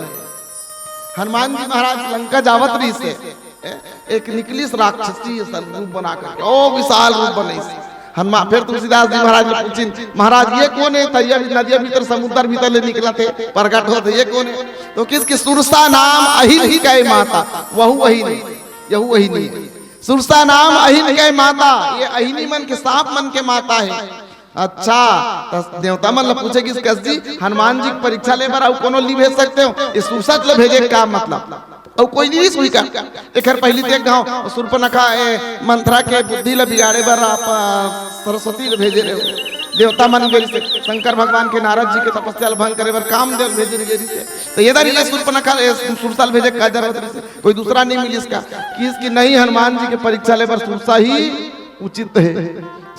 हनुमान जी महाराज लंका जावत रही से एक निकली राक्षसी रूप बना कर ओ विशाल रूप बने हनुमान फिर तुलसीदास जी महाराज ने पूछिन, महाराज ये कौन है? तैया नदिया भीतर समुद्र भीतर ले निकला थे प्रकट होते, ये कौन है? तो किसकी? सुरसा नाम अहिन ही कहे माता, वहु वही नहीं, यहू वही नहीं। सुरसा नाम अहिन कहे माता, ये अहिनी मन के सांप मन के माता है। अच्छा, तो देवता मन पूछे कि कस जी हनुमान जी की परीक्षा ले बार कोनो ली भेज सकते हो? ये सुरसा चलो भेजे का मतलब और कोई नहीं सुई का एक पहली देख गाँव सुर्पनखा मंथरा के बुद्धि ल बिगाड़े बर आप सरस्वती भेजे रहे हो। देवता मन गेरी से शंकर भगवान के नारद जी के तपस्या भंग करे बर कामदेव भेजे गेरी से, तो ये दर सुर्पनखा सुरसाल भेजे का जरूरत कोई दूसरा नहीं मिली इसका कि इसकी नहीं हनुमान जी के परीक्षा ले बर सुरसा ही उचित है,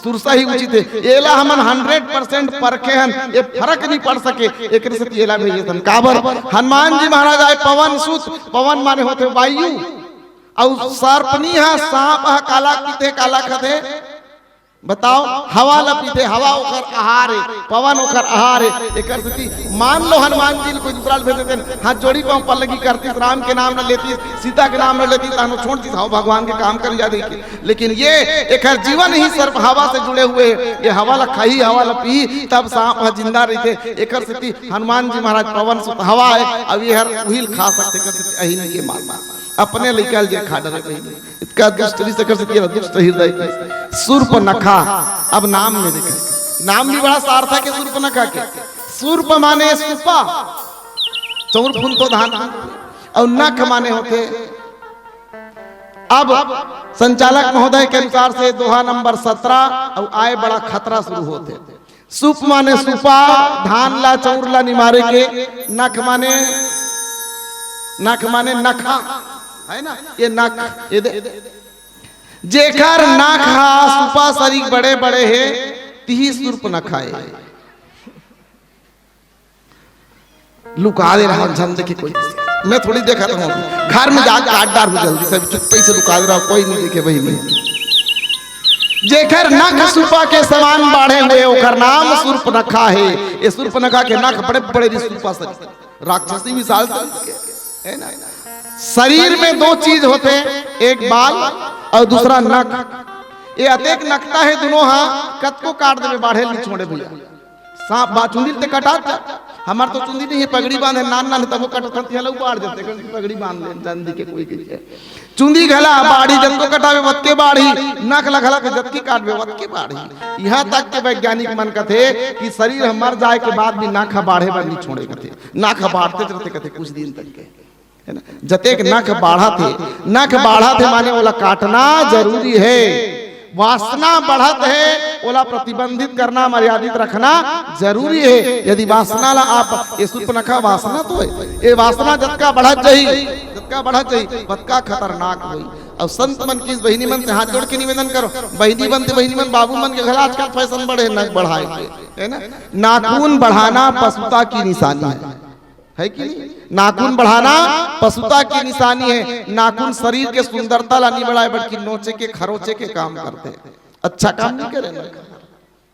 सुरसा ही उचित है। एला हमन 100% परखे हन, ये फर्क नहीं पड़ सके एक से एला भेजे तन काबर हनुमान जी महाराज आए पवन सुत, पवन माने होते वायु और सर्पनी है सांप है काला पीते काला खते, बताओ हवा लपीते हवा ओकर आहार है, पवन ओकर आहार है। एक मान लो हनुमान जी कोई दूसरा भेज देते हाथ जोड़ी को पल्लगी करती, राम के नाम न लेती, सीता के नाम न लेती, तानो छोड़ दी भगवान के काम कर जाती। लेकिन ये एक जीवन ही सर्प हवा से जुड़े हुए, ये हवा ला खाई हवा ला पी तब सांप जिंदा रहते। एक हनुमान जी महाराज पवन सुत हवा है, अब ये हर उहिल खा सकते अहिन के मार अपने लेकर जे खा डरे बहिनी इसका दुष्टरी से कर सकती दुष्ट हृदय सुर्पनखा। अब नाम में देखे, नाम भी बड़ा सार्थक है सुर्पनखा के। सुर्प माने सुपा, चौर फुन तो धान, और नख माने होते। अब संचालक महोदय के अनुसार से दोहा नंबर 17 और आए बड़ा खतरा शुरू होते। सुप माने सुपा, धान ला चौर ला निमारे के, नख माने नखा है ना, ये नख ये जेकर नख सुपा शरीर बड़े बड़े है तिही सुर्प नखा है। लुका दे रहा झम देखे कोई, मैं थोड़ी देखा था घर में जाकर काट डार हो जल्दी सब चुप्पी से लुका दे रहा, कोई नहीं देखे भाई में। जेकर नख सुपा के समान बाढ़े हुए ओकर नाम सुर्प नखा है। ये सुर्प नखा के नख बड़े बड़े सुपा शरीर राक्षसी मिसाल है ना। शरीर में दो चीज होते, एक बाल और दूसरा नख। ये अतेक नखता है दोनों, हाँ कत को काट देवे बाढ़े नहीं छोड़े भैया। सांप बा चुंदी ते कटा, हमार तो चुंदी नहीं है, पगड़ी बांधे नान नान तब वो कटत हलो बाढ़ देते, पगड़ी बांध ले जंदी के कोई के चुंदी घला बाड़ी जन को कटावे वत के बाड़ी, नख लखला के जत की काटवे वत के बाड़ी। यहाँ तक के वैज्ञानिक मन कथे कि शरीर मर जाए के बाद भी नाख बाढ़े बर नहीं छोड़े कथे, नाख बाढ़ते रहते कथे कुछ दिन तक के है ना। जतेक नख बाढ़ा थे माने ओला काटना जरूरी है। वासना बढ़त है ओला प्रतिबंधित करना मर्यादित रखना जरूरी है। यदि वासना ला आप ये सुर्पनखा वासना तो है, ये वासना जतका बढ़त जाई बतका खतरनाक हुई। और संत मन की बहिनी मन से हाथ जोड़ के निवेदन करो, बहिनी मन बाबू मन के घर आजकल फैशन बढ़े नख बढ़ाए है ना। नाखून बढ़ाना पशुता की निशानी है कि नहीं? नाखून बढ़ाना पशुता की निशानी है। नाखून शरीर के सुंदरता ला नहीं बढ़ाए बल्कि नोचे के खरोचे के काम करते हैं, अच्छा काम नहीं करे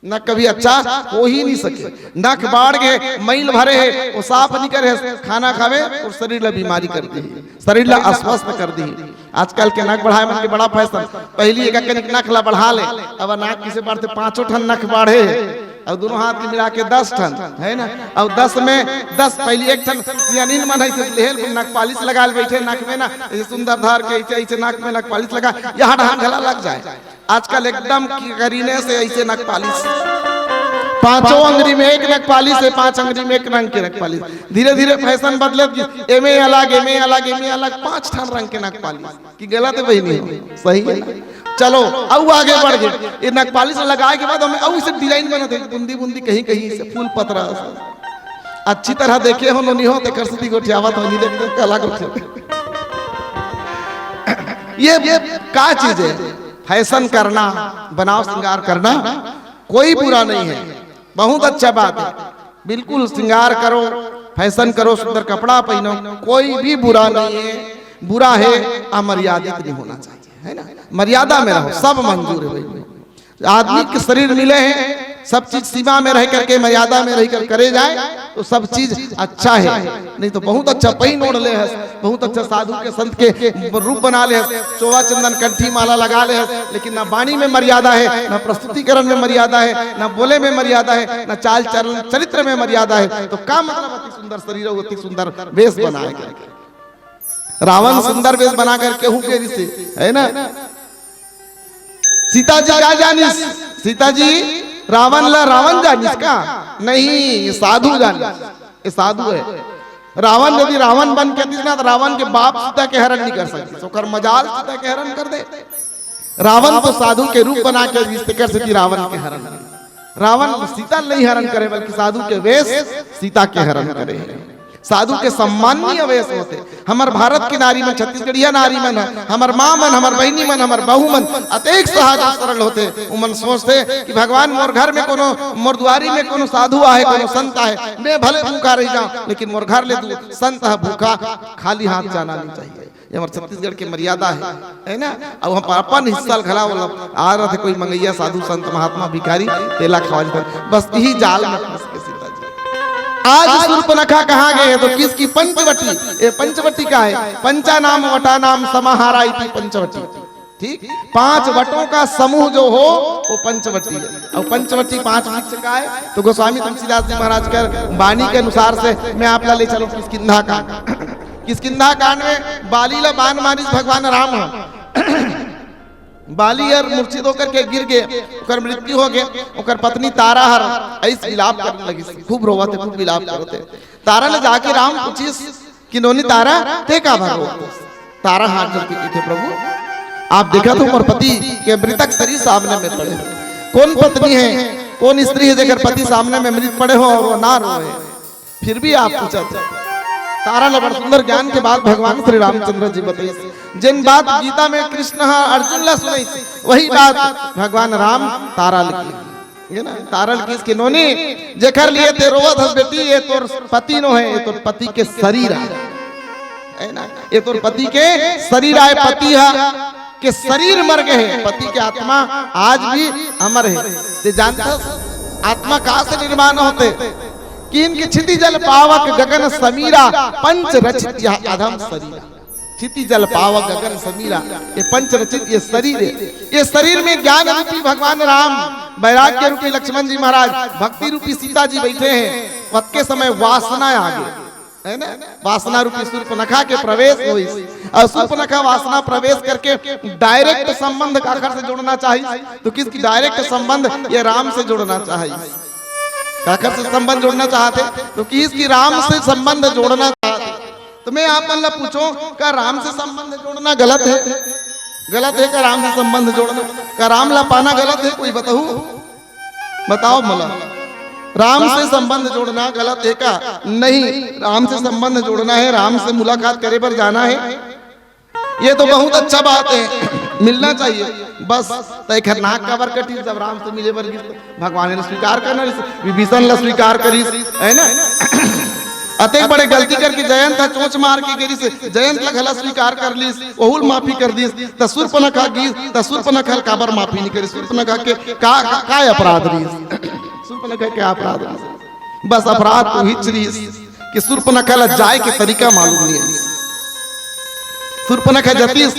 न कभी अच्छा हो ही नहीं सके। नख बाढ़ के मैल भरे है वो साफ नहीं करे, खाना खावे और शरीर ला बीमारी कर दी, शरीर ला अस्वस्थ कर दी। आजकल के नख बढ़ाए मन के बड़ा फैशन, पहली एक नख ला बढ़ा ले, अब नाक किसे बढ़ते 5 ठन नख बढ़े और दोनों हाथ में मिला के 10 ठन है ना। और 10 में 10 पहली 1 ठन सियानीन मन है नक पालिश लगा बैठे नाक में ना, सुंदर धार के ऐसे नाक में नक पालिश लगा, यहाँ ढान ढला लग जाए। आजकल एकदम करीने से ऐसे नक पालिश, 5 अंगुरी में एक नक पालिश है, 5 अंगुरी में एक रंग के नक पालिश। धीरे धीरे फैशन बदले, एमे अलग 5 ठन रंग के नक पालिश की गलत है वही नहीं सही है। चलो अब आगे बढ़ गए, ये नक पालिश लगाए के बाद हमें अब इसे डिजाइन बनाते बुंदी बुंदी कहीं कहीं से फूल पतरा अच्छी तरह देखे हो नहीं हो तो कर सकती गोठियावा तो नहीं देखते अलग। ये क्या चीज है? फैशन करना, बनाव श्रृंगार करना कोई बुरा नहीं है, बहुत अच्छा बात है। बिल्कुल श्रृंगार करो, फैशन करो, सुंदर कपड़ा पहनो, कोई भी बुरा नहीं है। बुरा है अमर्यादित नहीं होना चाहिए है ना, मर्यादा में रहो, सब मंजूर है भाई। आदमी के शरीर मिले हैं, सब चीज सीमा में रह करके मर्यादा में रह कर करे जाए तो सब चीज अच्छा है। नहीं तो बहुत अच्छा पही ओढ़ ले है, बहुत अच्छा साधु के संत के रूप बना ले है, चोवा चंदन कंठी माला लगा ले है, लेकिन ना वाणी में मर्यादा है, ना प्रस्तुतिकरण में मर्यादा है, ना बोले में मर्यादा है, ना चाल चलन चरित्र में मर्यादा है। तो क्या मतलब अति सुंदर शरीर अति सुंदर वेश बनाए करके। रावण सुंदर वेश बना करके हूँ के रिश्ते है ना। सीता जी क्या जानिस? सीता जी रावण ला रावण जानिस का नहीं, ये साधु जानिस, ये साधु है। रावण यदि रावण बन के ना तो रावण के बाप सीता के हरण नहीं कर सकते, तो कर मजाल सीता के हरण कर दे। रावण तो साधु के रूप बना के रिश्ते कर सकती रावण के हरण। रावण सीता नहीं हरण करे बल्कि साधु के वेश सीता के हरण करे। साधु के सम्माननीय वेश होते। हमार भारत की नारी मन, छत्तीसगढ़िया नारी मन, हमार माँ मन, हमार बहनी मन, हमार बहू मन अतेक सहज सरल होते। उमन सोचते कि भगवान मोर घर में कोनो, मोर द्वारी में कोनो साधु आए, कोनो संत आए, मैं भले भूखा रह जाऊं लेकिन मोर घर ले तू संत है, भूखा खाली हाथ जाना नहीं चाहिए। ये हमारे छत्तीसगढ़ की मर्यादा है ना। अब हम अपन हिस्सा घला वाला आ रहे थे, कोई मंगैया साधु संत महात्मा भिखारी तेला खवा, बस यही जाल में फंस के सीता जी। आज शूर्पणखा कहाँ गए हैं तो किसकी? पंचवटी। ये पंचवटी का है, पंचा नाम वटा नाम समाहारा इति पंचवटी। ठीक, 5 वटों का समूह जो हो वो पंचवटी है। और पंचवटी 5 वृक्ष का है। तो गोस्वामी तुलसीदास जी महाराज कर वाणी के अनुसार से मैं आप ले चलो किष्किंधा कांड। किष्किंधा कांड में बाली ला बाण मारिस भगवान राम। बाली और मूर्छित होकर के गिर गए, ओकर मृत्यु हो गए। ओकर पत्नी तारा हर ऐसे विलाप करने लगी, खूब रोवत है, खूब विलाप करते। तारा ने जाके राम पूछिस कि नोनी तारा ते का भरो? तारा हाथ जोड़ के थे, प्रभु आप देखा तो मोर पति के मृतक शरीर सामने में पड़े। कौन पत्नी है, कौन स्त्री है जेकर पति सामने में मृत पड़े हो और वो ना रोए, फिर भी आप पूछा। तारा ने बड़ा सुंदर ज्ञान के बाद भगवान श्री रामचंद्र जी बताइए, जिन बात गीता में कृष्ण अर्जुन ला सुनाई वही बात भगवान राम तारा लिखी ना। तारा लिखी नोनी जेकर लिए ते रोवत हस बेटी, ये तोर पति नो है, ये तोर पति के शरीर है ना, ये तोर पति के शरीर आए। पति के शरीर मर गए हैं, पति के आत्मा आज भी अमर है। ते जानता आत्मा कहाँ से निर्माण होते कि इनके क्षिति जल पावक गगन समीरा पंच रचित यह अधम शरीर। क्षिति जल पावक गगन समीरा, ये पंच रचित ये शरीर है। ये शरीर में ज्ञान रूपी भगवान राम, वैराग्य रूपी लक्ष्मण जी महाराज, भक्ति रूपी सीता जी बैठे हैं। वक्त के समय वासना आ गई है ना, वासना रूपी शूर्पणखा के प्रवेश हुई। और शूर्पणखा वासना प्रवेश करके डायरेक्ट संबंध काकर से जोड़ना चाहिए तो किसकी डायरेक्ट संबंध ये राम से जोड़ना चाहिए। काकर से संबंध जोड़ना चाहते तो किसकी? राम से संबंध जोड़ना चाहते। तो मैं आप मन पूछो क्या राम से संबंध जोड़ना गलत है? गलत है क्या राम से संबंध जोड़ना? क्या राम ला पाना गलत है? कोई बताओ मला। राम से संबंध जोड़ना गलत है क्या? नहीं, राम से संबंध जोड़ना है, राम से मुलाकात करे पर जाना है, ये तो बहुत अच्छा बात है, मिलना चाहिए। बस तय नाक कवर कटी जब राम से मिले पर भगवान ने स्वीकार करना, विभीषण ला स्वीकार करी है ना। अतेक बड़े गलती करके जयंत था चोंच मार के गिरी से जयंत ला गला स्वीकार कर ली, ओहुल माफी कर दी। त शूर्पणखा गी त शूर्पणखा काबर माफी नहीं करी? शूर्पणखा के का अपराध रही? शूर्पणखा के अपराध रही? बस अपराध तो हिच रही कि शूर्पणखा ला जाए के तरीका मालूम नहीं है। शूर्पणखा जतीस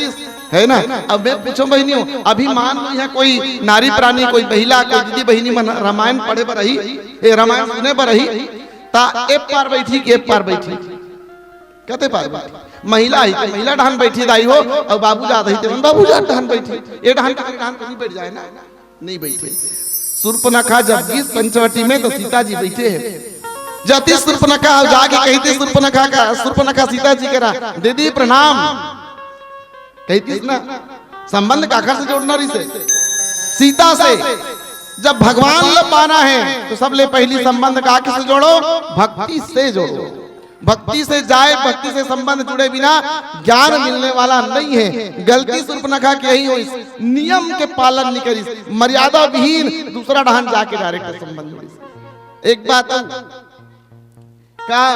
है ना। अब मैं पूछो बहनियों, अभी मान लो यहाँ कोई नारी प्राणी, कोई महिला, कोई दीदी बहनी मन रामायण पढ़े पर रही, रामायण सुने पर रही, ता एक पार बैठी कि एक पार बैठी? कहते पार बैठी महिला ही तो महिला ढान बैठी दाई हो, और बाबू जात ही तो बाबू जात ढान बैठी। ये ढान कहीं बैठ जाए ना, नहीं बैठे। शूर्पणखा जब गई पंचवटी में तो सीता जी बैठे हैं। जती शूर्पणखा जाके कहते शूर्पणखा सीता जी करा दीदी प्रणाम कहती ना। संबंध काकर से जोड़ना रही से? सीता से। जब भगवान ला पाना है तो सबले पहली संबंध काकर से जोड़ो? भक्ति से जोड़ो। भक्ति से जाए, भक्ति से संबंध जुड़े बिना ज्ञान मिलने वाला नहीं है। गलती शूर्पणखा की यही हुई, नियम के पालन नहीं करी, मर्यादा विहीन दूसरा ढान जाके डायरेक्ट संबंध जुड़ी। एक बात का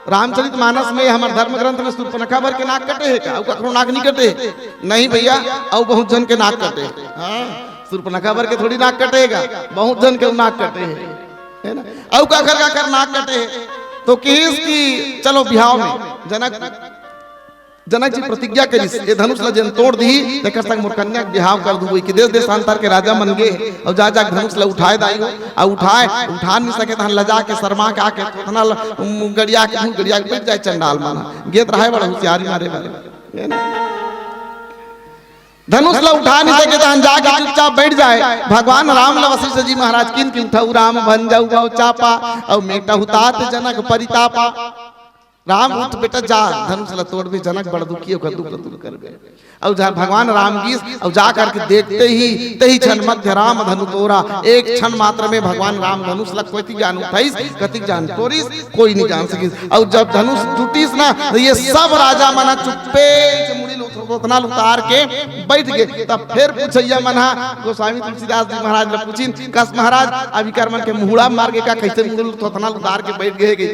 रामचरित मानस में हमारे धर्म ग्रंथ में शूर्पणखा भर के नाक कटे है का? कखनो नाक नहीं कटे? नहीं भैया, और बहुत जन के नाक कटे। हाँ, सूर्पनखा भर के थोड़ी नाक कटेगा, बहुत जन के नाक कटे है ना। औ का कर नाक कटे है तो केस की चलो बिहाव में जनक जी प्रतिज्ञा करी ये धनुष ला जन तोड़ दी तेकर संग मोर कन्या के बिहाव कर दूबई कि देश देशांतर के राजा मन गे और जा धनुष ला उठाए दाई आ उठा नहीं सके तहन लजा के शर्मा के आके थोथना गड़िया के बैठ जाए चंडाल माना गेत रहे बड़ा होशियारी मारे वाले धनुष ला उठा नहीं सके तहन जाके चुपचाप बैठ जाए। भगवान राम ला वशिष्ठ जी महाराज किन उठाऊ राम बन जाऊ चापा और मेटा हुतात जनक परितापा। राम उठ बेटा जा धनुष ला तोड़ भी जनक बड़ दुखी होकर दुख दूर कर गए और जहाँ भगवान राम की और जा करके देखते ही तही क्षण मध्य राम धनु तोरा एक क्षण मात्र में भगवान राम धनुष ला कोई जान उठाईस कति जान तोड़ीस कोई नहीं जान सकी। और जब धनुष टूटीस ना तो ये सब राजा मना चुप्पे मुड़ी उतना उतार के बैठ गए। तब फिर पूछैया मना गोस्वामी तुलसीदास जी महाराज ने पूछिन कस महाराज अभी कर मन के मुहुड़ा मार के का कैसे मुड़ी उतना उतार के बैठ गए के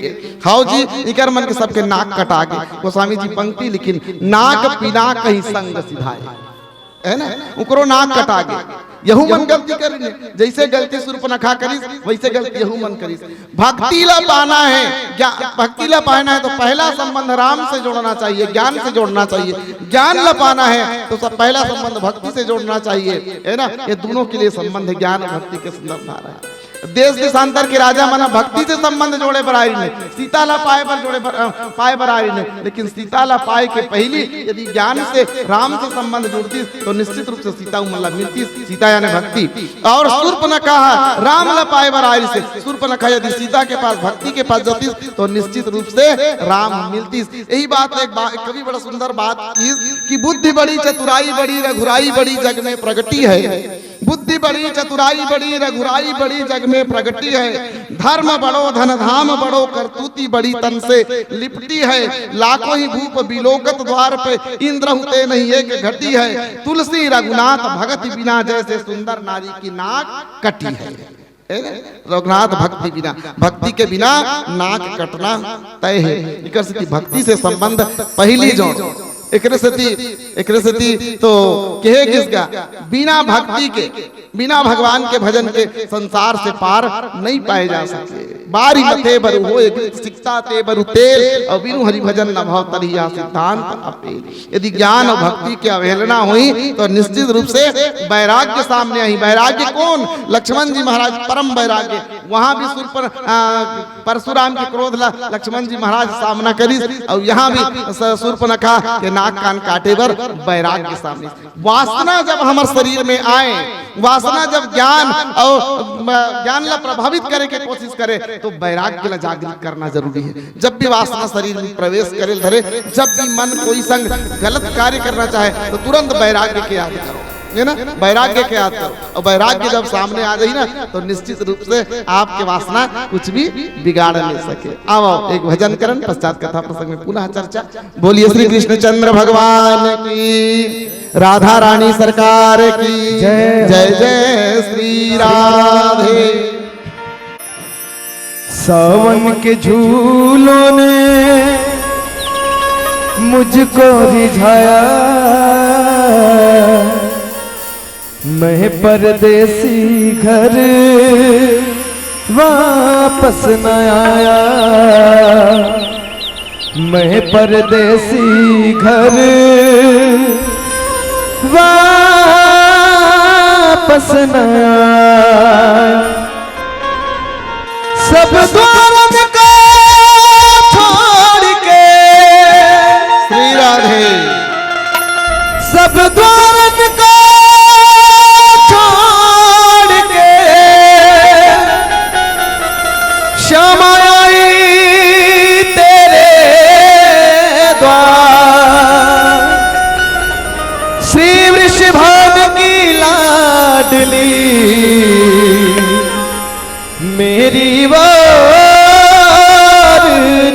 हाउ जी इकर मन के सबके नाक कटा के गोस्वामी जी पंक्ति लिखिन नाक पिना कहीं संग सिधाए है ना उकरो नाक कटा गए। यहू मन गलती करी जैसे गलती सूर्पनखा करी वैसे गलती यहू मन करी। भक्ति ला पाना है भक्ति ला पाना है तो पहला संबंध राम से जोड़ना चाहिए ज्ञान से जोड़ना चाहिए। ज्ञान ला पाना है तो सब पहला संबंध भक्ति से जोड़ना चाहिए है ना। ये दोनों के लिए संबंध ज्ञान और भक्ति के सुंदर धारा है। देश देशांतर के राजा मना भक्ति से संबंध जोड़े बरारी ने सीता ला पाए पर जोड़े पाए बरारी ने लेकिन सीता ला पाए के पहली यदि ज्ञान से राम से संबंध जोड़ती तो निश्चित रूप से सीता उमला मिलती सीता यानी भक्ति। और सूर्पनखा राम ला पाए बरारी से सूर्पनखा यदि सीता के पास भक्ति के पास जाती तो निश्चित रूप से राम मिलती। यही बात एक कभी बड़ा सुंदर बात की बुद्धि बड़ी चतुराई बड़ी रघुराई बड़ी जग में प्रगति है। बुद्धि बड़ी चतुराई बड़ी रघुराई बड़ी जग में प्रगति है। धर्म बड़ो धन धाम बड़ो करतूती बड़ी तन से लिपटी है। लाखों ही भूप बिलोकत द्वार पे इंद्र होते नहीं एक घटी है। तुलसी रघुनाथ भगति बिना जैसे सुंदर नारी की नाक कटी है। रघुनाथ भक्ति बिना भक्ति के बिना नाक कटना तय है। भक्ति से संबंध पहली जोड़ एक तो कहे किसका बिना भक्ति के बिना भगवान के भजन के संसार से पार नहीं पाए जा सकते। बारी मथे बरु हो शिक्षा ते बरु तेल और बिनु हरि भजन न भव तरिया सिद्धांत अपेल। यदि ज्ञान और भक्ति की अवहेलना हुई तो निश्चित रूप से वैराग्य सामने आई। वैराग्य कौन? लक्ष्मण जी महाराज परम वैराग्य। वहां भी परशुराम के क्रोध ला लक्ष्मण जी महाराज सामना करी और यहाँ भी सूर्पनखा के नाक कान काटे बर वैराग्य सामने। वासना जब हमारे शरीर में आए वासना जब ज्ञान और ज्ञान ला प्रभावित करे के कोशिश करे तो वैराग्य ला जागृत करना जरूरी है। जब भी वासना शरीर में प्रवेश करे धरे जब भी मन कोई संग गलत कार्य करना चाहे तो तुरंत वैराग्य के याद करो है ना। वैराग्य के याद करो और वैराग्य जब सामने आ जाए ना तो निश्चित रूप से आपके वासना कुछ भी बिगाड़ नहीं सके। आओ एक भजन करन पश्चात कथा प्रसंग में पुनः चर्चा। बोलिए श्री कृष्णचंद्र भगवान की राधा रानी सरकार की जय जय श्री राधे। सावन के झूलों ने मुझको रिझाया मैं परदेसी घर वापस न आया। मैं परदेसी घर वापस न आया। सब द्वारन को छोड़ के श्री राधे सब द्वारन को छोड़ के श्यामा आई तेरे द्वार। श्री वृषभान की लाडली मेरी वार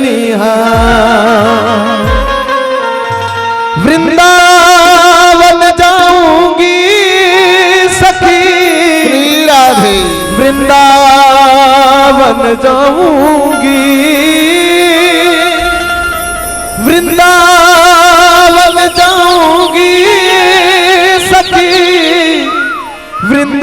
निहार। वृंदावन जाऊंगी सखी श्री राधे वृंदावन जाऊंगी वृंदावन जाऊंगी सखी वृंदावन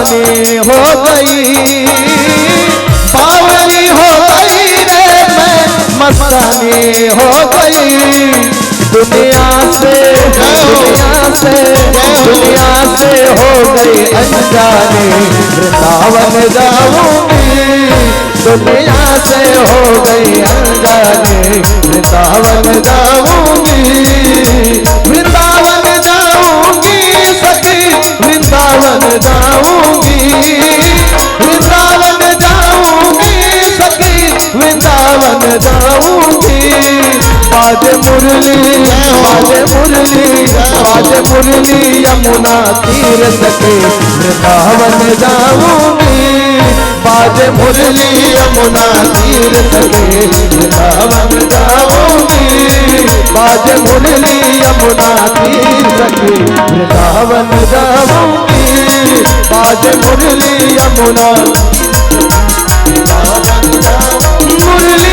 दीवानी हो गई, बावली हो गई रे मैं मस्तानी हो गई। दुनिया से हो गई अनजानी, वृंदावन जाऊंगी। दुनिया से हो गई अनजानी, वृंदावन जाऊंगी। वृंदावन जाऊंगी सखी, वृंदावन जाऊंगी। वृंदावन जाऊंगी सखी, वृंदावन जाऊंगी। बाजे मुरली, बाजे मुरली, बाजे मुरली यमुना तीर सके, वृंदावन जाऊंगी। बाजे मुरली यमुना तीर सके, वृंदावन जाऊंगी। बाजे मुरली यमुना तीर सके, वृंदावन जाऊंगी। बाजे मुरली यमुना मुरली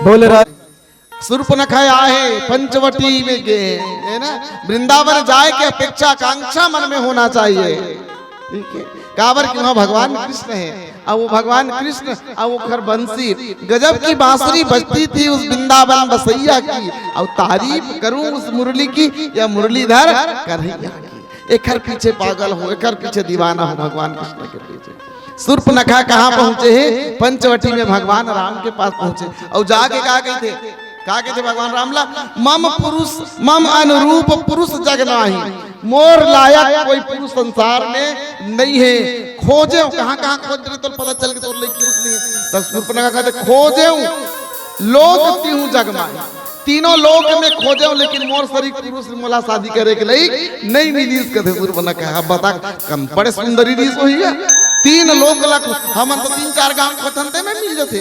बोल रहा सूर्पनखा आहे पंचवटी में गए है ना, वृंदावन जाए के अपेक्षा आकांक्षा मन में होना चाहिए। ठीक है, काबर कि वहाँ भगवान कृष्ण है और वो भगवान कृष्ण और वो घर बंसी गजब की बांसुरी बजती थी उस वृंदावन बसैया की। और तारीफ करूं उस मुरली की या मुरलीधर कन्हैया की। एक घर पीछे पागल हो, एक घर पीछे दीवाना हो भगवान कृष्ण के पीछे। सूर्पनखा कहाँ पहुंचे हैं? पंचवटी में भगवान राम के पास पहुंचे और जाके कहा गए थे, कहा कहते भगवान रामला, मम पुरुष मम अनुरूप पुरुष जग नाही, मोर लायक कोई पुरुष संसार में नहीं है। खोजे कहाँ कहाँ खोज रहे तो पता चल के तो पुरुष नहीं है। तब सूर्पनखा कहते खोजे लोक तीहू जग में, तीनों लोक में खोजे लेकिन मोर शरीर पुरुष मोला शादी करे के लिए नहीं मिली। कहते सूर्पनखा बता कम बड़े सुंदरी रीस हुई है। तीन लोग लग हम तो 3-4 गांव खोजते में मिल जाते,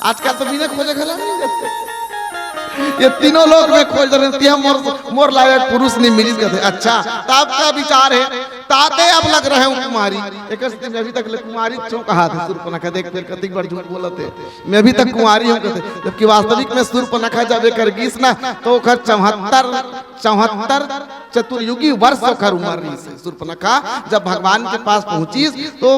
आजकल तो बिना खोजे खला मिल जाते। ये तीनों लोग में खोज रहे हम मोर लायक पुरुष नहीं मिली। कहते अच्छा तो आपका विचार है ताते अब लग रहे हूँ कुमारी। एक अभी तक कुमारी क्यों कहा था सूर्पनखा, देख फिर कति बड़ झूठ बोलते मैं अभी तक कुमारी हूँ कहते, जबकि वास्तविक में सूर्पनखा जब एक गीस ना तो 74 चतुर्युगी वर्ष होकर उम्र रही से। सूर्पनखा जब भगवान के पास पहुंची तो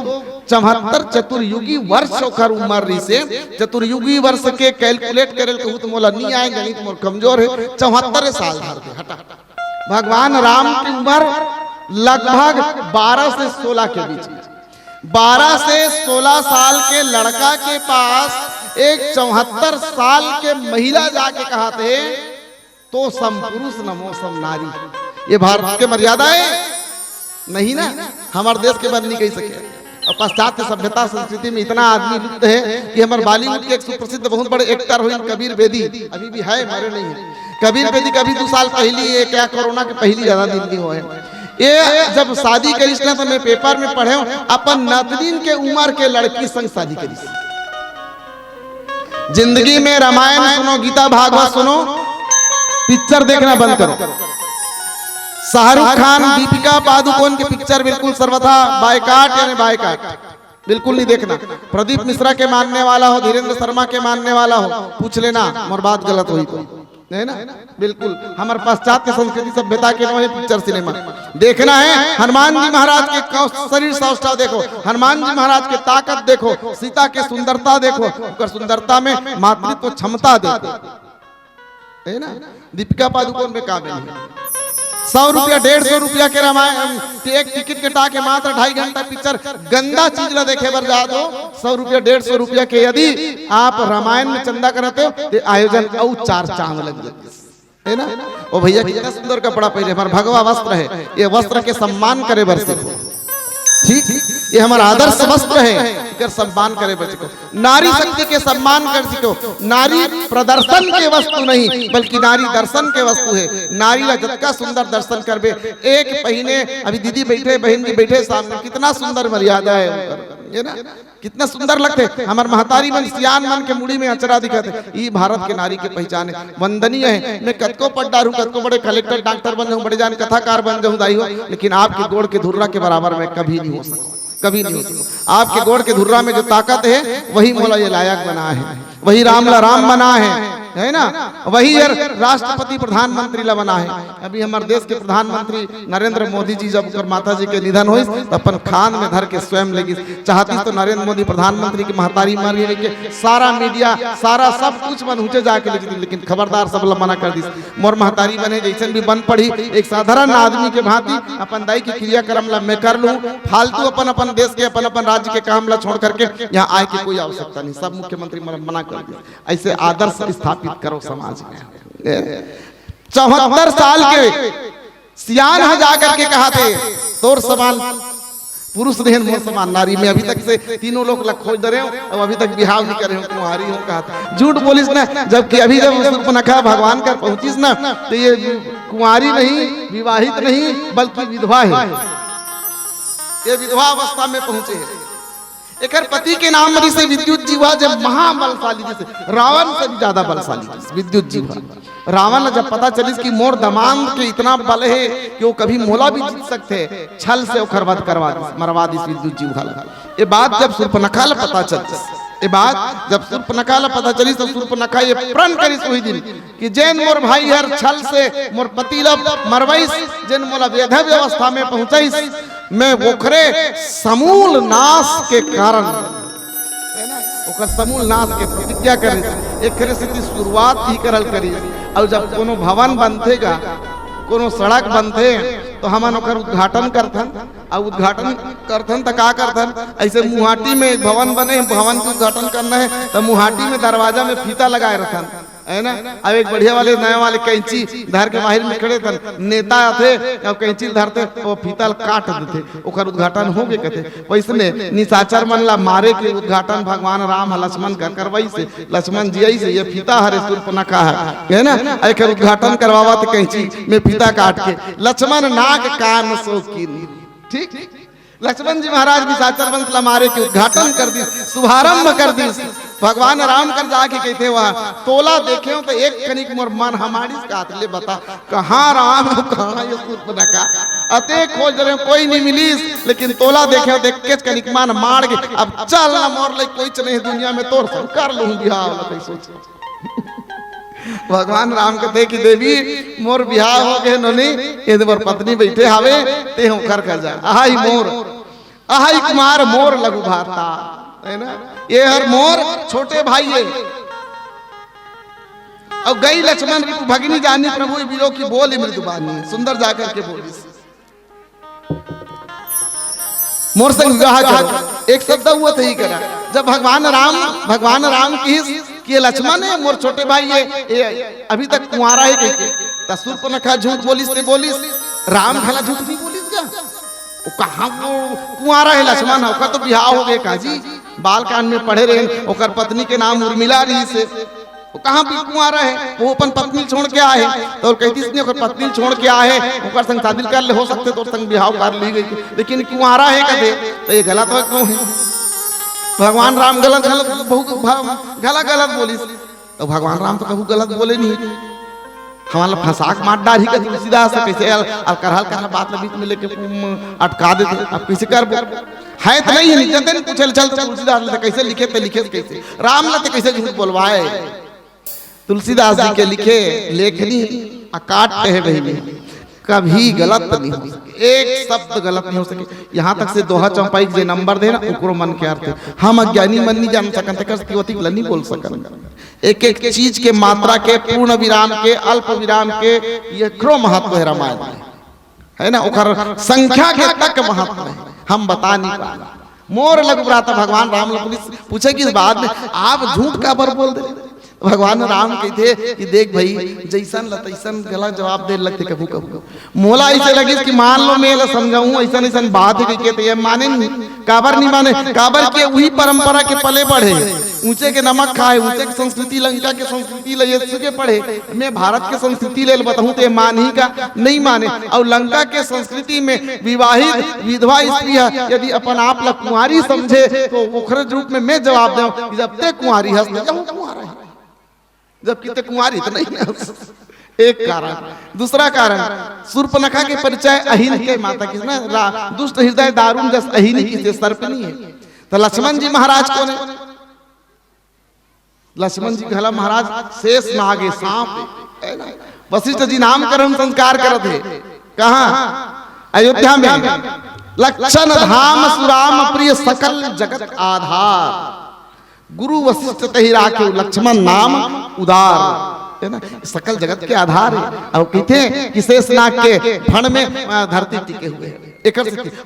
74 चतुर्युगी वर्ष होकर उम्र रही से। चतुर्युगी वर्ष के कैलकुलेट करे तो मोला नहीं आए, गणित मोर कमजोर है। 74 साल हटा। भगवान राम की उम्र लगभग 12 से 16 के बीच में। 12 से 16 साल के लड़का के पास एक 74 साल के महिला जाके कहा थे तो सम पुरुष नमो सम नारी। ये भारत के मर्यादा है नहीं ना, हमारे देश के बंद नहीं कह सके। और पाश्चात्य सभ्यता संस्कृति में इतना आदमी लुप्त है कि हमारे बॉलीवुड के एक सुप्रसिद्ध बहुत बड़े एक्टर हुए कबीर बेदी, अभी भी है, मरे नहीं है। कबीर बेदी कभी 2 साल पहली क्या कोरोना के पहली ज्यादा दिन नहीं हुए। ये जब शादी करीस ना तो मैं पेपर में पढ़े अपन नातनीन के उम्र के लड़की संग शादी करीस। जिंदगी में रामायण सुनो, गीता भागवत सुनो, पिक्चर देखना बंद करो। शाहरुख खान, दीपिका पादुकोण के पिक्चर बिल्कुल सर्वथा बायकाट यानी बायकाट, बिल्कुल नहीं देखना। प्रदीप मिश्रा के मानने वाला हो, धीरेन्द्र शर्मा के मानने वाला हो, पूछ लेना मोर बात गलत हुई तो है ना। बिल्कुल हमारे पाश्चात्य संस्कृति सभ्यता के नए पिक्चर सिनेमा देखना है। हनुमान जी महाराज के शरीर सौष्ठव देखो, हनुमान जी महाराज के ताकत देखो, सीता के सुंदरता देखो, सुंदरता में मातृत्व क्षमता देखो, है ना। दीपिका पादुकोण में काबिल है। 100 रुपया 150 रुपया के रामायण एक टिकट कटा के मात्र 2.5 घंटा पिक्चर गंदा चीज ला देखे बर जा दो। 100 रुपया 150 रुपया के यदि आप रामायण में चंदा करते हो तो आयोजन और 4 चांद लग जाते है ना। ओ भैया कितना सुंदर कपड़ा पहने, हमारा भगवा वस्त्र है, ये वस्त्र के सम्मान करे बर सीखो। ठीक, ये हमारा आदर्श वस्त्र है, कर सम्मान करे बच्चे को। नारी शक्ति के सम्मान कर सीखो। नारी प्रदर्शन के वस्तु नहीं बल्कि नारी दर्शन के वस्तु है। नारी ला जतका सुंदर दर्शन करबे, एक पहिने अभी दीदी बैठे, बहन जी बैठे सामने, कितना सुंदर मर्यादा है ना, कितना सुंदर लगते, हमार महतारी मन सियान मन के मुड़ी में अचरा दिखते। ये भारत के नारी के पहचान है, वंदनीय है। मैं कतको पट्टारू, कतको बड़े कलेक्टर डॉक्टर बन जाऊं, बड़े जान कथाकार बन जाऊं, दाई हो, लेकिन आपके गोड़ के धुर्रा के बराबर मैं कभी नहीं हो सकता, कभी नहीं हो सकता। आपके गोड़ के धुर्रा में जो ताकत है वही मोला ये लायक बना है, वही रामला राम बना है ना, वही राष्ट्रपति प्रधानमंत्री ला बना है। अभी हमारे देश के प्रधानमंत्री नरेंद्र मोदी जी जब माता जी के निधन हुई तो अपन खान में धर के स्वयं लगी। चाहती तो नरेंद्र मोदी प्रधानमंत्री की महतारी मर गई के सारा मीडिया सारा सब कुछ मन ऊंचे जाके लेगी, लेकिन खबरदार सब मना कर दी। मोर महतारी बने जैसे भी बन पड़ी, एक साधारण आदमी के भांति अपन दाई की क्रियाक्रम ला मैं कर लूं, फालतू अपन अपन देश के अपन अपन राज्य के काम ला छोड़ करके यहाँ आए की कोई आवश्यकता नहीं। सब मुख्यमंत्री मना कर दिया। ऐसे आदर्श स्थापित करो समाज में। 74 साल के सियान है जाकर के कहा थे तोर समान पुरुष रहन मोर समान नारी में। अभी तक से तीनों लोग खोज रहे हो और अभी तक बिहाव नहीं करे हो, कुंवारी हो कहा था। झूठ बोलिस ना, जबकि अभी जब सूर्पनखा भगवान का पहुंचिस ना तो ये कुंवारी नहीं, विवाहित नहीं, बल्कि विधवा है। ये विधवा अवस्था में पहुंचे है। एक पति के नाम से विद्युत जीवा जब महाबलशाली, जैसे रावण से भी ज्यादा बलशाली विद्युत जीवा। रावण जब पता चलिस कि मोर दमांग के इतना बल है कि वो कभी मोला भी जीत सकते, छल से ओखर वध करवा दिस, मरवा दिस विद्युत जीवा। ये बात जब सूर्पनखा ला पता चलिस, ये बात जब सूर्पनखा ला पता चलिस तो सूर्पनखा ये प्रण करिस वही दिन कि जैन मोर भाई हर छल से मोर पति ला मरवाइस, जैन मोला वेधव अवस्था में पहुंचाइस, मैं ओखरे समूल नाश के कारण, ओकर समूल नाश के प्रतिज्ञा करी। एक से शुरुआत ही करल करी। और जब कोनो भवन बनतेगा, कोनो सड़क बनते तो हमन ओकर उद्घाटन करथन। और उद्घाटन करथन तो का करथन, ऐसे मुहाटी में भवन बने, भवन का उद्घाटन करना है तो मुहाटी में दरवाजा में फीता लगाए रहथन, है ना। अब एक बढ़िया वाले नया वाले कैंची धर के बाहर में खड़े थे, नेता थे और कैंची धरते वो फीता काट देते, ओकर उद्घाटन हो गए कहते। वैसने निशाचर मन ला मारे के उद्घाटन भगवान राम लक्ष्मण का करवाई से, लक्ष्मण जी से ये फीता हरे सूर्पनखा है ना, एक उद्घाटन करवावा तो कैंची में फीता काट के लक्ष्मण नाक कान शौकीन। ठीक, लक्ष्मण जी महाराज निशाचर वंश ला मारे के उद्घाटन कर दी, शुभारंभ कर दी। भगवान राम कर जाके कहते वहां तोला देखे हो तो एक कनिक मोर मन हमारी कातले बता कहाँ राम हो कहाँ ये सूर्पनखा। अते खोज रहे कोई नहीं मिलीस, लेकिन तोला देखे हो देख के कनिक मन मार के अब चल ना मोर ले कोई नहीं दुनिया में तोर सब कर लूं बिहाव वाला सोच। भगवान राम कहते कि देवी मोर बिहाव हो गए नोनी, ये मोर पत्नी बैठे हावे ते हम कर जा। आहाई मोर, आहाई कुमार मोर लघु भाता, है ना। ये हर मोर छोटे भाई है। और गई लक्ष्मण भगिनी जानी प्रभु वीरों की बोली मृदुबानी, सुंदर जाकर के बोली मोर संग विवाह करो। एक शब्द हुआ तो ही करा। जब भगवान राम की ये लक्ष्मण है मोर छोटे भाई है, ये अभी तक कुंवारा है कह सूर्पनखा झूठ बोलिस ने बोलिस, राम भला झूठ नहीं बोलिस क्या? वो कहाँ वो कुंवारा है लक्ष्मण, ओकर तो बिहाव हो गए काजी, बाल कांड में पढ़े रहे, ओकर पत्नी के नाम उर्मिला रही से, वो कहाँ भी कुंवारा है, वो अपन पत्नी छोड़ के आए तो कहती इसने ओकर पत्नी छोड़ के आए, ओकर संग शादी कर ले हो सकते तो संग बिहाव कर ली गई, लेकिन कुंवारा है कहते तो ये गलत हो क्यों है? भगवान राम गलत बोली तो भगवान राम तो कभी गलत बोले नहीं, हमारा फंसाक मार डाल ही का तुलसीदास कैसे करहल करना बात बीच में लेके अटका देते। अब कैसे कर है तो नहीं है जतन पूछल चल तुलसीदास ने कैसे लिखे तो लिखे कैसे, राम ने कैसे झूठ बोलवाए। तुलसीदास जी के लिखे लेखनी काटते हैं बहनी, कभी गलत नहीं हो सके, एक शब्द गलत नहीं हो सके। यहाँ तक से दोहा चौपाई जे नंबर दे ना ओकरो मन के अर्थ हम अज्ञानी मन नहीं जान सकते, कर नहीं बोल सकते। एक एक चीज के मात्रा के, पूर्ण विराम के, अल्प विराम के, ये क्रो महत्व है रामायण में, है ना। ओकर संख्या के तक महत्व है, हम बता नहीं पाए। मोर लघु भ्राता भगवान राम पुलिस पूछे कि बाद में आप झूठ का बर बोल दे। भगवान राम कहते कि देख भाई जैसन तैसन गलत जवाब दे लगते कभू कभू मोला ऐसे लगी कि मान लो मैं समझाऊं ऐसा ऐसा बात है कहते माने नहीं, काबर नहीं माने, काबर के वही परंपरा के पले बढ़े ऊंचे के नमक खाए, ऊंचे की संस्कृति लंका के संस्कृति ले के पढ़े। मैं भारत के संस्कृति ले बताऊं तो मान ही का नहीं माने। और लंका के संस्कृति में विवाहित विधवा स्त्री है, यदि अपन आप ला कुंवारी समझे तो ओखरे रूप में मैं जवाब दूं जब ते कुंवारी हंस कुंवारा है, जबकि ते कुंवारी तो नहीं है। एक कारण। दूसरा कारण, शूर्पणखा के परिचय अहिन के माता की ना, दुष्ट हृदय दारुण जस अहिन की सर्पनी है। तो लक्ष्मण जी महाराज कौन है? लक्ष्मण जी कहला महाराज शेष नागे सांप। वशिष्ठ जी नामकरण संस्कार करत है कहाँ? अयोध्या में। लक्षण धाम सुराम प्रिय सकल जगत आधार, गुरु वशिष्ठ तहि राखे लक्ष्मण नाम उदार, है ना, सकल जगत के आधार है। और कहते हैं कि शेषनाग के फण में धरती टिके हुए हैं।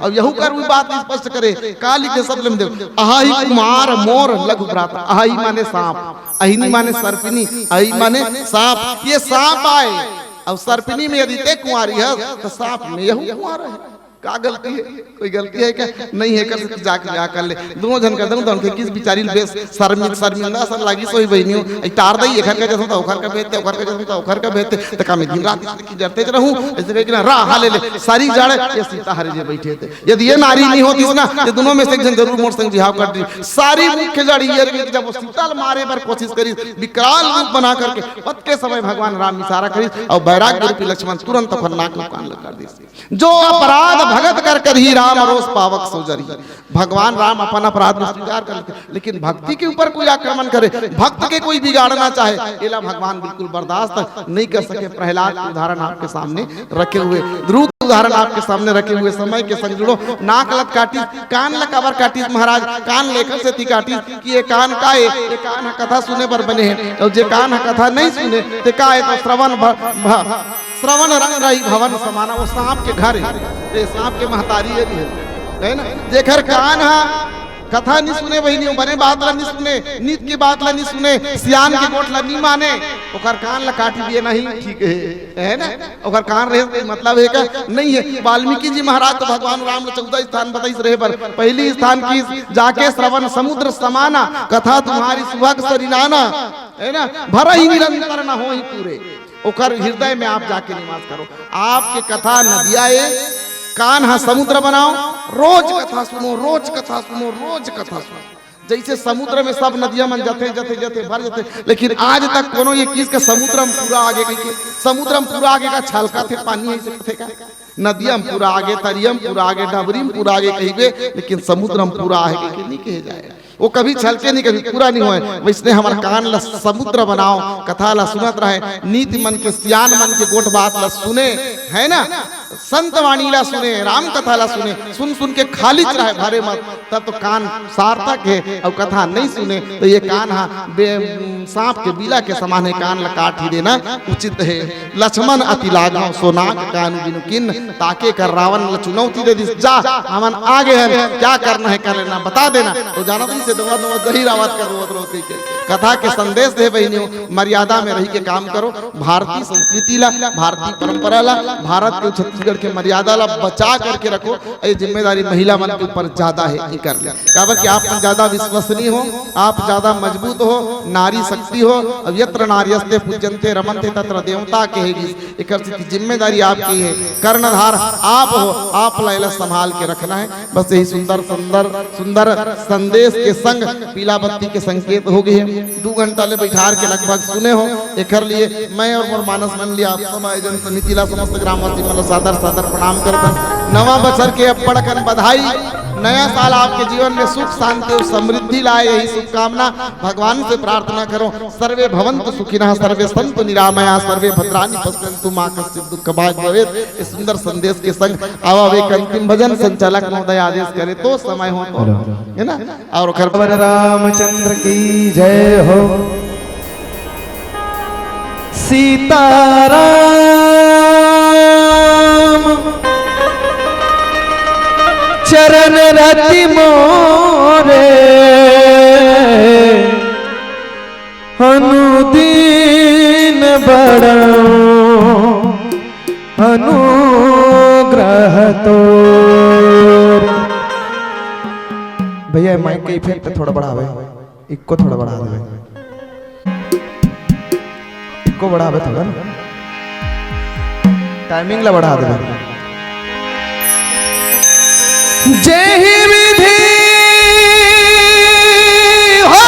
और यहू कर बात स्पष्ट करे काली के शब्द में देखो, अहाई कुमार मोर लघु भ्राता। अहाई माने सांप, अहिनी माने सर्पिनी, अहि माने सांप। ये सांप आए और सर्पिनी में यदि ते कुंवारी है तो सांप में यहू कुंवार है। क्या गलती है? कोई गलती है क्या? नहीं है। कर जाके जा कर ले दोनों जन कर दूं तो उनके किस बिचारी बेस शर्मिंदा सर लागी सोई बहनियों टार दई एखर का जैसा ओखर का बेते ओखर का जैसा ओखर का बेते त का में दिन रात की डरते रहूं ऐसे कह कि ना राह ले ले सारी जाड़े ये सीता हरे जे बैठे थे। यदि ये नारी नहीं होती ना ये दोनों में से एक जन जरूर मोर संग बिहाव कर दी। सारी मुख्य जड़ी ये जब वो सीता मारे पर कोशिश करी विकराल रूप बना करके पत के समय भगवान राम इशारा करी और बैराग्य रूपी लक्ष्मण तुरंत ओखर नाक में कान लगा दी। जो अपराध भगत कर ही राम रोष पावक सोजरी। भगवान राम अपन अपराध में स्वीकार कर लेते, लेकिन भक्ति के ऊपर कोई आक्रमण करे, भक्त के कोई बिगाड़ना चाहे, एला भगवान बिल्कुल बर्दाश्त नहीं कर सके। प्रहलाद के उदाहरण आपके सामने रखे हुए, द्रुत उदाहरण आपके सामने रखे हुए। समय के संग जुड़ो। नाक लत काटी, कान लकावर काटी महाराज, कान लेकर से ती काटी कि ये कान का है, ये कान कथा सुने पर बने हैं। और जे कान कथा नहीं सुने ते का है तो श्रवण रंग रही भवन समाना। वो सांप के घर है, सांप के महतारी है ना। जेकर कान हा कथा नहीं सुने वही नहीं बने, बात ला नहीं सुने, नीत की बात ला नहीं सुने, सियान के गोट ला नहीं माने, ओकर कान ला काटी दिए नहीं ठीक है ना। ओकर कान रहे मतलब है का नहीं है। वाल्मीकि जी महाराज तो भगवान राम ने 14 स्थान बताई रहे पर पहली स्थान की जाके श्रवण समुद्र समाना, कथा तुम्हारी सुभग सरिनाना, है ना। भरा ही निरंतर न हो ही पूरे, ओकर हृदय में आप जाके निवास करो। आपके कथा नदिया कान हा समुद्र बनाओ, रोज कथा सुनो, रोज कथा सुनो, रोज कथा सुनो। जैसे समुद्र में सब नदियां मन जाते जाते जाते भर जाते, लेकिन आज तक कोनो ये चीज का समुद्र में पूरा आगे कहीं समुद्र में पूरा आगे का छलका थे पानी ऐसे थे का नदियां पूरा आगे, तरियम पूरा आगे, डबरी पूरा आगे कहिबे, लेकिन समुद्र में पूरा आगे नहीं कहे जाए। वो कभी छलके नहीं, कभी पूरा नहीं हुए। वैसे हमारा कान ला समुद्र बनाओ, कथा ला सुनत रहे, नीति मन के सियान मन के गोट बात ला सुने, है ना। संत वाणी ला सुने, राम कथा ला सुने, सुन सुन के खाली रहे भरे मत, तब तो कान सार्थक है। और कथा नहीं सुने तो ये कान हा सांप के बीला के समान है, कान ला काट ही देना उचित है। लक्ष्मण अति लागो सोनाक कान बिनु किन, ताके कर रावण ला चुनौती दे दी, जा हमन आगे हैं, क्या करना है कर लेना, बता देना। तो जाना से दवा दवा जही रावत कर रोती के कथा के संदेश दे बहनियों, मर्यादा में रही के काम करो। भारतीय संस्कृति ला, भारतीय परंपरा ला, भारत के छत्तीसगढ़ के मर्यादा ला बचा करके रखो। ये जिम्मेदारी महिला मन के ऊपर ज्यादा है, ये कर ले कि आप ज्यादा विश्वसनीय हो, आप ज्यादा मजबूत हो, नारी शक्ति हो। अब यत्र नार्यस्ते पूज्यन्ते रमन्ते तत्र देवता कहेगी, एक जिम्मेदारी आपकी है। कर्णधार आप हो, आप ला संभाल के रखना है। बस यही सुंदर सुंदर सुंदर संदेश के संग पीला बत्ती के संकेत हो गए हैं। 2 घंटा ले बैठार के लगभग सुने हो। एक लिए मैं और मोर मानस मंडली आप सब आयोजन समिति ला समस्त ग्रामवासी मतलब सादर सादर प्रणाम करता। नवा बछर के बड़कन बधाई। नया साल आपके जीवन में सुख शांति और समृद्धि लाए, यही शुभकामना भगवान से प्रार्थना करो। सर्वे भवन्तु सुखिनः, सर्वे सन्तु निरामया, सर्वे भद्राणि पश्यन्तु मा कश्चित् दुःखभाग् भवेत्। इस सुंदर संदेश के संग आवा एक अंतिम भजन संचालक महोदय आदेश करे तो समय हो तो, है ना। और भगवान रामचंद्र की जय हो। सीताराम चरण रति मोरे, अनुदीन बड़ो अनुग्रह तो। भैया माइक का इफेक्ट थोड़ा बढ़ावे। इको थोड़ा बढ़ा दे, इको बढ़ावे थोड़ा ना, टाइमिंग ला बढ़ा दे। जय विधि हो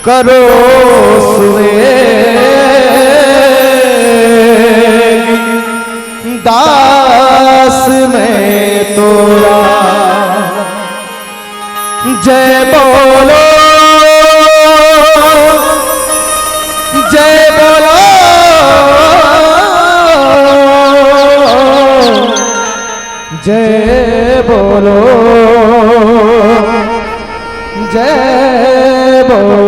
करो सुने दास में तोरा, जय बोलो जय बोलो जय बोलो जय बोलो।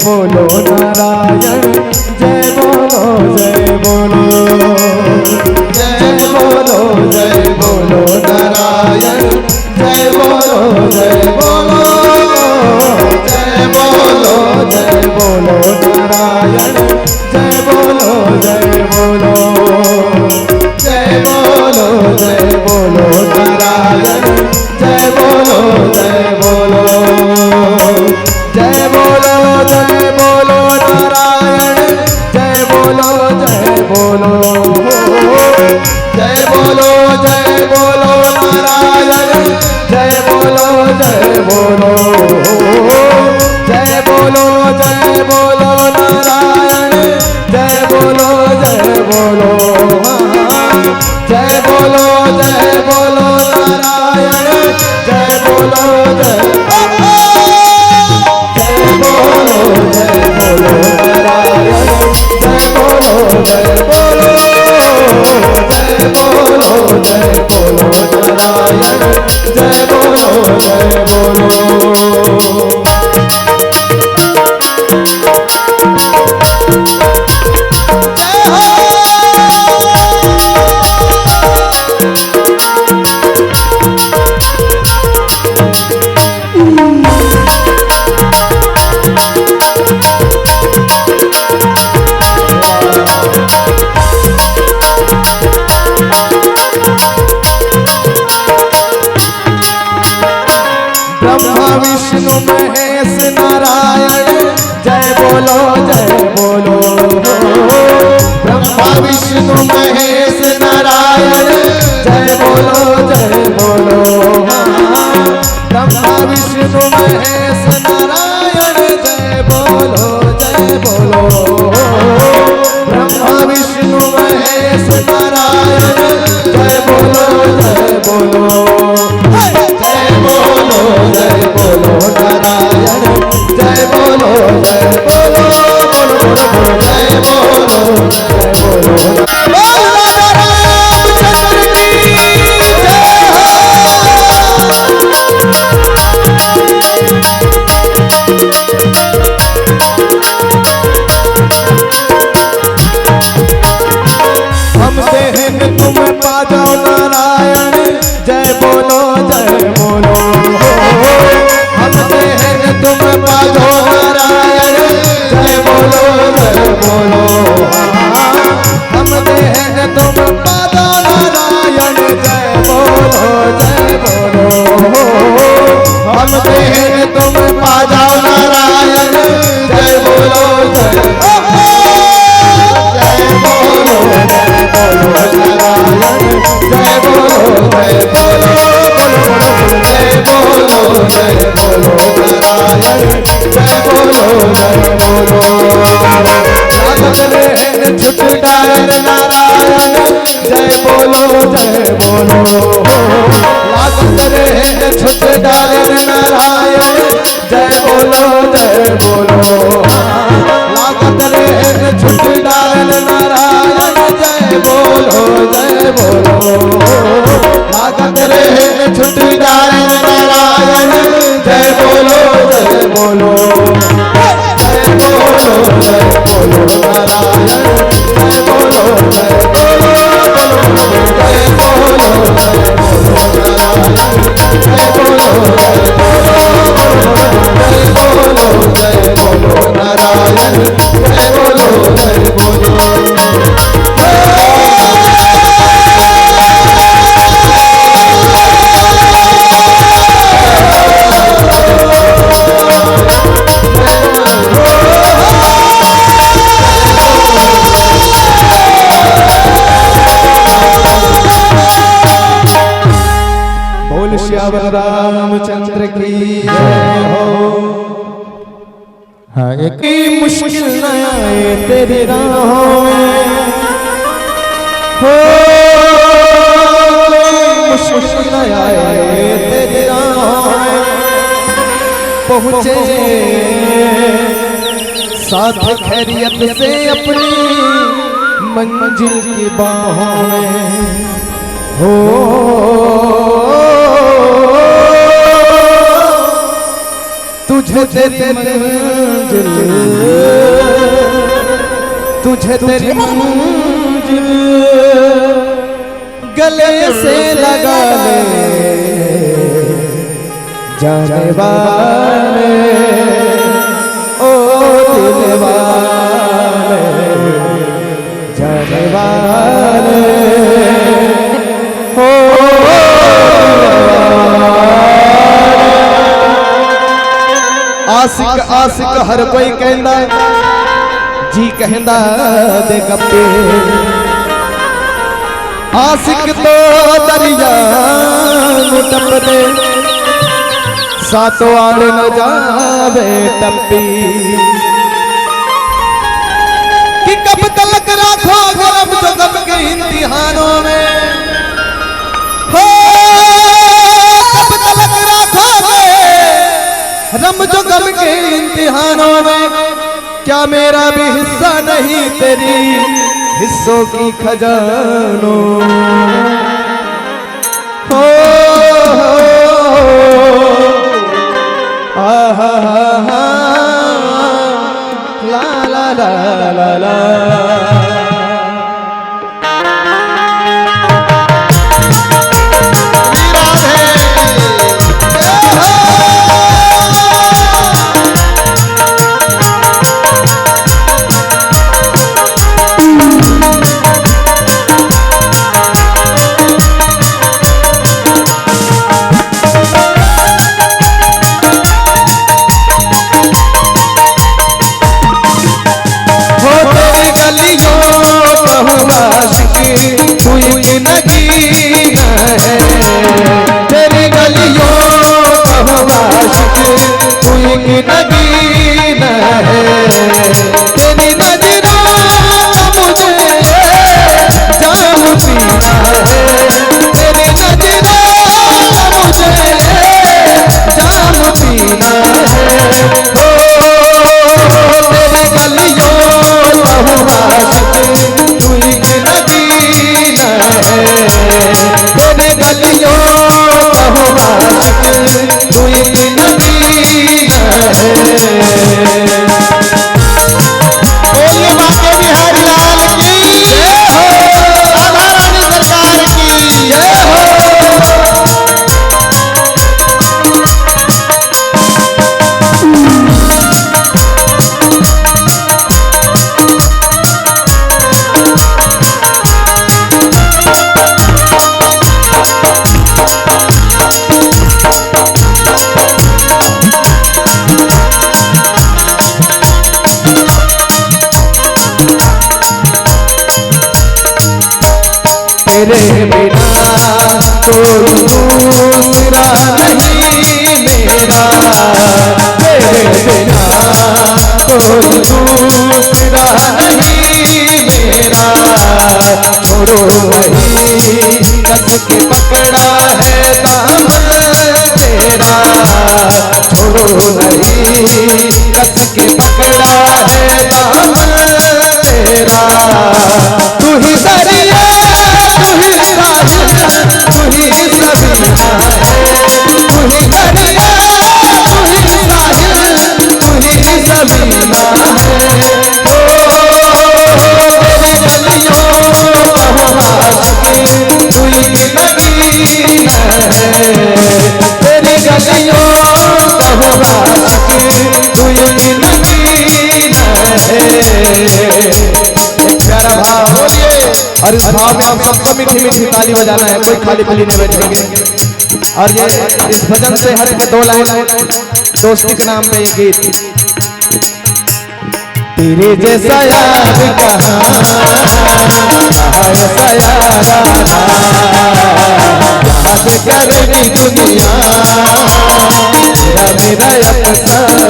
बोलो नारायण जय बोलो जय बोलो जय बोलो जय बोलो नारायण जय बोलो जय बोलो जय बोलो जय बोलो नारायण जय बोलो जय बोलो जय बोलो जय बोलो नारायण जय बोलो जय बोलो जय बोलो जय बोलो नारायण जय बोलो जय बोलो जय बोलो जय बोलो नारायण जय बोलो जय बोलो जय बोलो जय बोलो नारायण जय बोलो जय बोलो जय बोलो जय बोलो नारायण जय बोलो जय विष्णु महेश नारायण जय बोलो जय बोलो ब्रह्मा विष्णु महेश नारायण जय बोलो जय बोलो ब्रह्मा विष्णु महेश नारायण जय बोलो जय बोलो ब्रह्मा विष्णु महेश नारायण जय बोलो जय बोलो जय बोलो जय बोलो नारायण जय बोलो जय बोलो जय बोलो जय बोलो हम देहन तुम पा जाओ नारायण जय बोलो जय बोलो हम देहन तुम पा जाओ नारायण जय बोलो जय बोलो हम देहन तुम पा जाओ नारायण जय बोलो जय बोलो हम देहन तुम पा जाओ नारायण जय बोलो जय जय बोलो नारायण लागत रहन छुट डालन नारायण जय बोलो जय बोलो लागत रहन छुट डालन नारायण जय बोलो जय बोलो लागत रहन छुट डालन नारायण जय बोलो जय बोलो जय बोलो जय बोलो नारायण जय बोलो जय बोलो जय बोलो जय बोलो नारायण जय बोलो जय बोलो जय बोलो नारायण जय बोलो जय बोलो श्यावर रामचंद्र की जय हो। हाँ एक मुश्किल न आए तेरी राहों में हो मुश्किल न आए तेरी राहों में पहुँचे साथ खैरियत से अपनी मंजिल की बाहों में हो तुझे तेरी मंजिल तुझे तेरी मंजिल गले से लगा ले जाने वाले ओ दिल वाले जाने वाले हो आशिक आशिक हर कोई कहंदा जी कहंदा दे गप्पे आशिक तो दरिया टप दे सातों आड़ न जावे टप्पी कि कब तलक राखो गरम जो गम के इम्तिहानों में हो कब तलक राखोगे रम जो गम के इम्तिहानों में क्या मेरा भी हिस्सा नहीं तेरी हिस्सों की खजानों हो आहा ला ला ला ला ला तेरी गलियों की नगीन है तेरी नजरों मुझे जाम पीना है तेरी नजरों मुझे जाम पीना है हो तेरी गलियों तू की नगीन है तेरी गलियों तू की नगीन है बोलिए बाके बिहारी लाल की जय हो राधा रानी सरकार की जय हो तेरे बिना कोई दूसरा नहीं मेरा तेरे बिना कोई दूसरा नहीं मेरा, छोड़ो नहीं कस के पकड़ा है दामन तेरा, छोड़ो नहीं कस के पकड़ा है दामन तेरा। तू ही दरिया तू ही साहिल तू ही सफीना है, तू ही दरिया तू ही साहिल तू ही सफीना है। तेरी गलियों कहो आशिकी तू ही नगीना है। एक प्यारा भाव बोलिए, और इस भाव में आप सबको मीठी मीठी ताली बजाना है, कोई खाली पीली नहीं बैठेंगे। और ये इस भजन से हट के दो लाइन दोस्ती के नाम पे ये गीत। तेरे जैसा यार कहाँ ऐसा यार याद करेगी दुनिया तेरा मेरा अफसाना।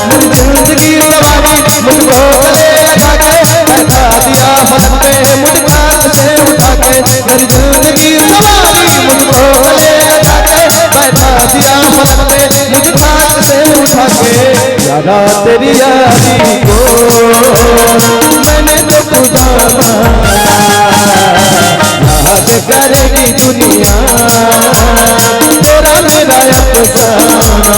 मेरी जिंदगी सवारी मुझको गले लगा के बैठा दिया हाथ में मुझ कांध से उठा के। मेरी जिंदगी सवारी मुझको गले लगा के बैठा दिया हाथ में मुझ कांध से उठा के। यारा तेरी यारी को मैंने तो खुदा याद करेगी दुनिया तेरा मेरा अफसाना।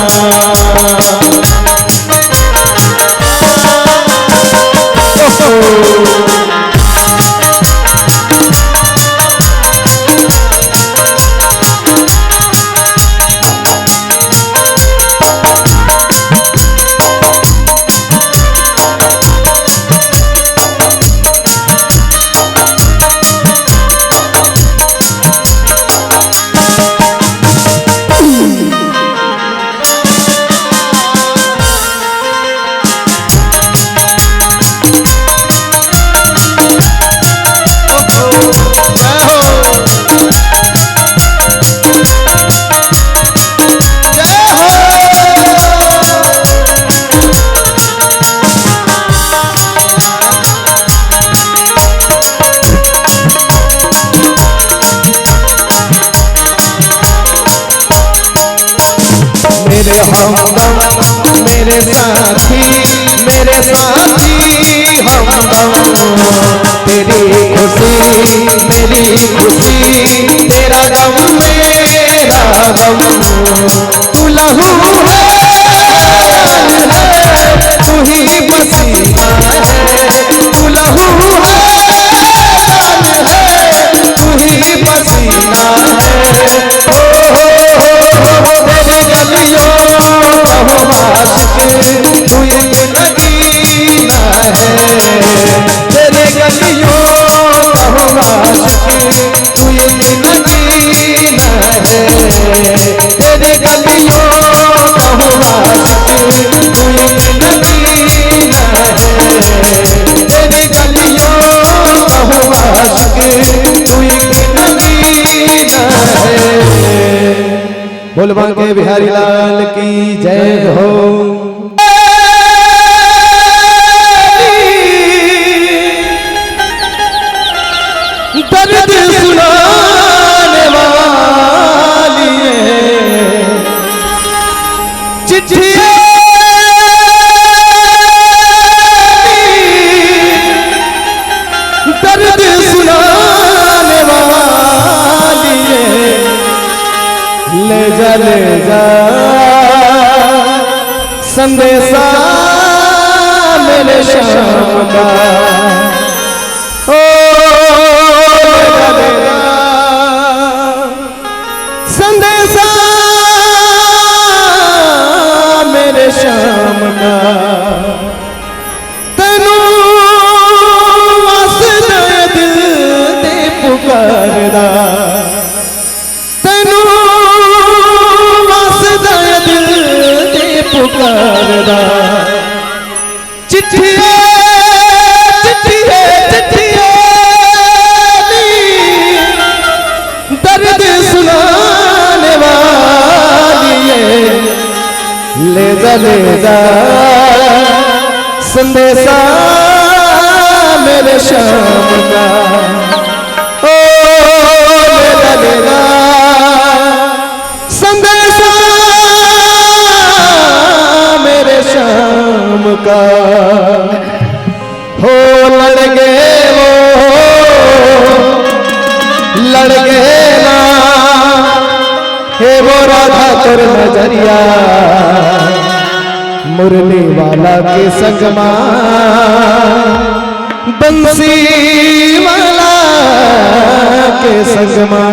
मेरे हमदम मेरे साथी हमदम, तेरी खुशी मेरी खुशी तेरा गम मेरा गम। तू लहू है तू ही पसीना है, तू लहू है तू ही पसीना है। तेरी गलियों कहो आशिकी तू ही नगीना है, तेरी गलियों कहो आशिकी तू ही नगीना है, तेरी गलियों कहो आशिकी तू ही नगीना है, तेरी गलियों कहो आशिकी तू ही नगीना है। बोल बांके बिहारी लाल की जय हो। दर्द सुनाने वाली चिट्ठी दर्द सुनाने वाली ले जा संदेशा मेरे शाम का। ओ ले जा संदेशा मेरे शाम का। तेनू वास्ते दिल ते पुकारदा, तेनू पुकारदा। चिट्ठी चिट्ठी चिट्ठी दर्द सुनाने वाली ले जा संदेशा मेरे शाम का, ओ ले जा संदेशा मेरे शाम का। हो लड़ गए ना हे वो राधा कर नजरिया, मुरली वाला के संगमा बंसी वाला के संगमा।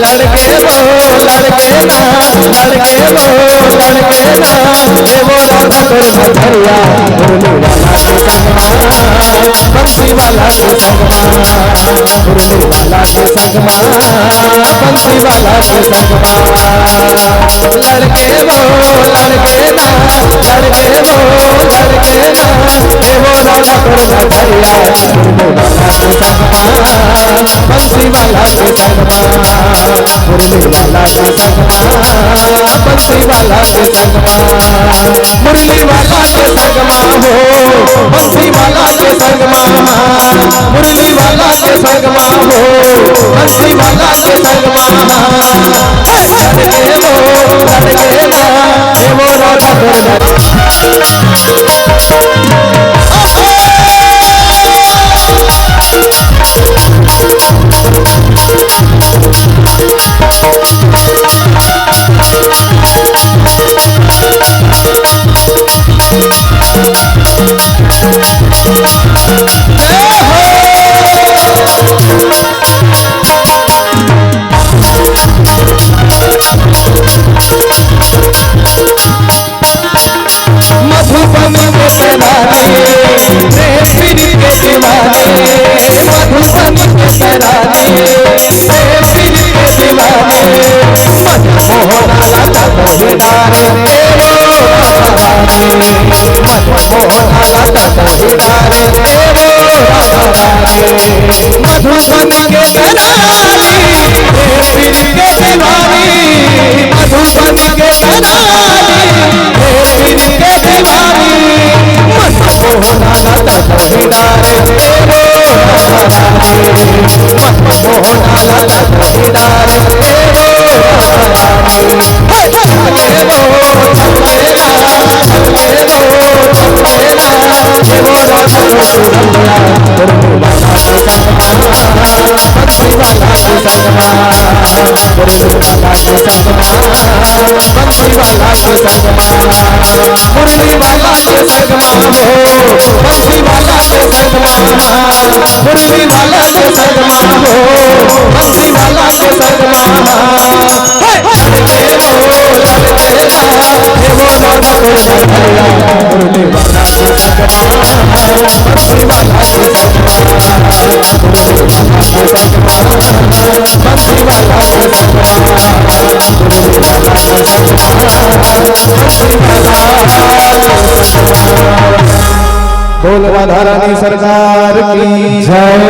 लड़के वो लड़के ना लड़के वो लड़के ना हे वो राधा कर नजरिया, मुरली वाला के संगमा बंसी वाला के संगमा, मुरली वाला के संगमा बंसी वाला के संगमा। लड़के वो लड़के ना लड़के वो लड़के ना हे वो राधा कर नजरिया, मुरली वाला के संगमा बंसी वाला के संगमा, मुरली वाला के संगमा बंसी वाला के संगमा। मुरली वाला के संगमा हो बंसी वाला के संगमा, मुरली वाला के संगमा हो बंसी वाला के संगमा। लड़के वो लड़के ना हे वो राधा कर मधुबन के तरानी फिर के दीवानी, मधुबन के तरानी फिर के दीवानी। मन मोहना लता दीदारे तेरो रानी, मन मोहना लता दीदारे तेरो रानी। चले वो चलेला चले वो चलेला हे वो राधा को सुनला, मुरली वाला के संगमा बंसी वाला के संगमा, मुरली वाला के संगमा बंसी वाला के संगमा। मुरली वाला के संगमा हो बंसी वाला के संगमा, मुरली वाला के संगमा हो बंसी वाला के संगमा। लड़के वो लड़के ना हे वो राधा को नजरिया, मुरली वाला के संगमा बंसी वाला के संगमा, मुरली वाला के संगमा बंसी वाला के संगमा, मुरली वाला के संगमा बंसी वाला के संगमा। बोल राधा रानी सरकार की जय।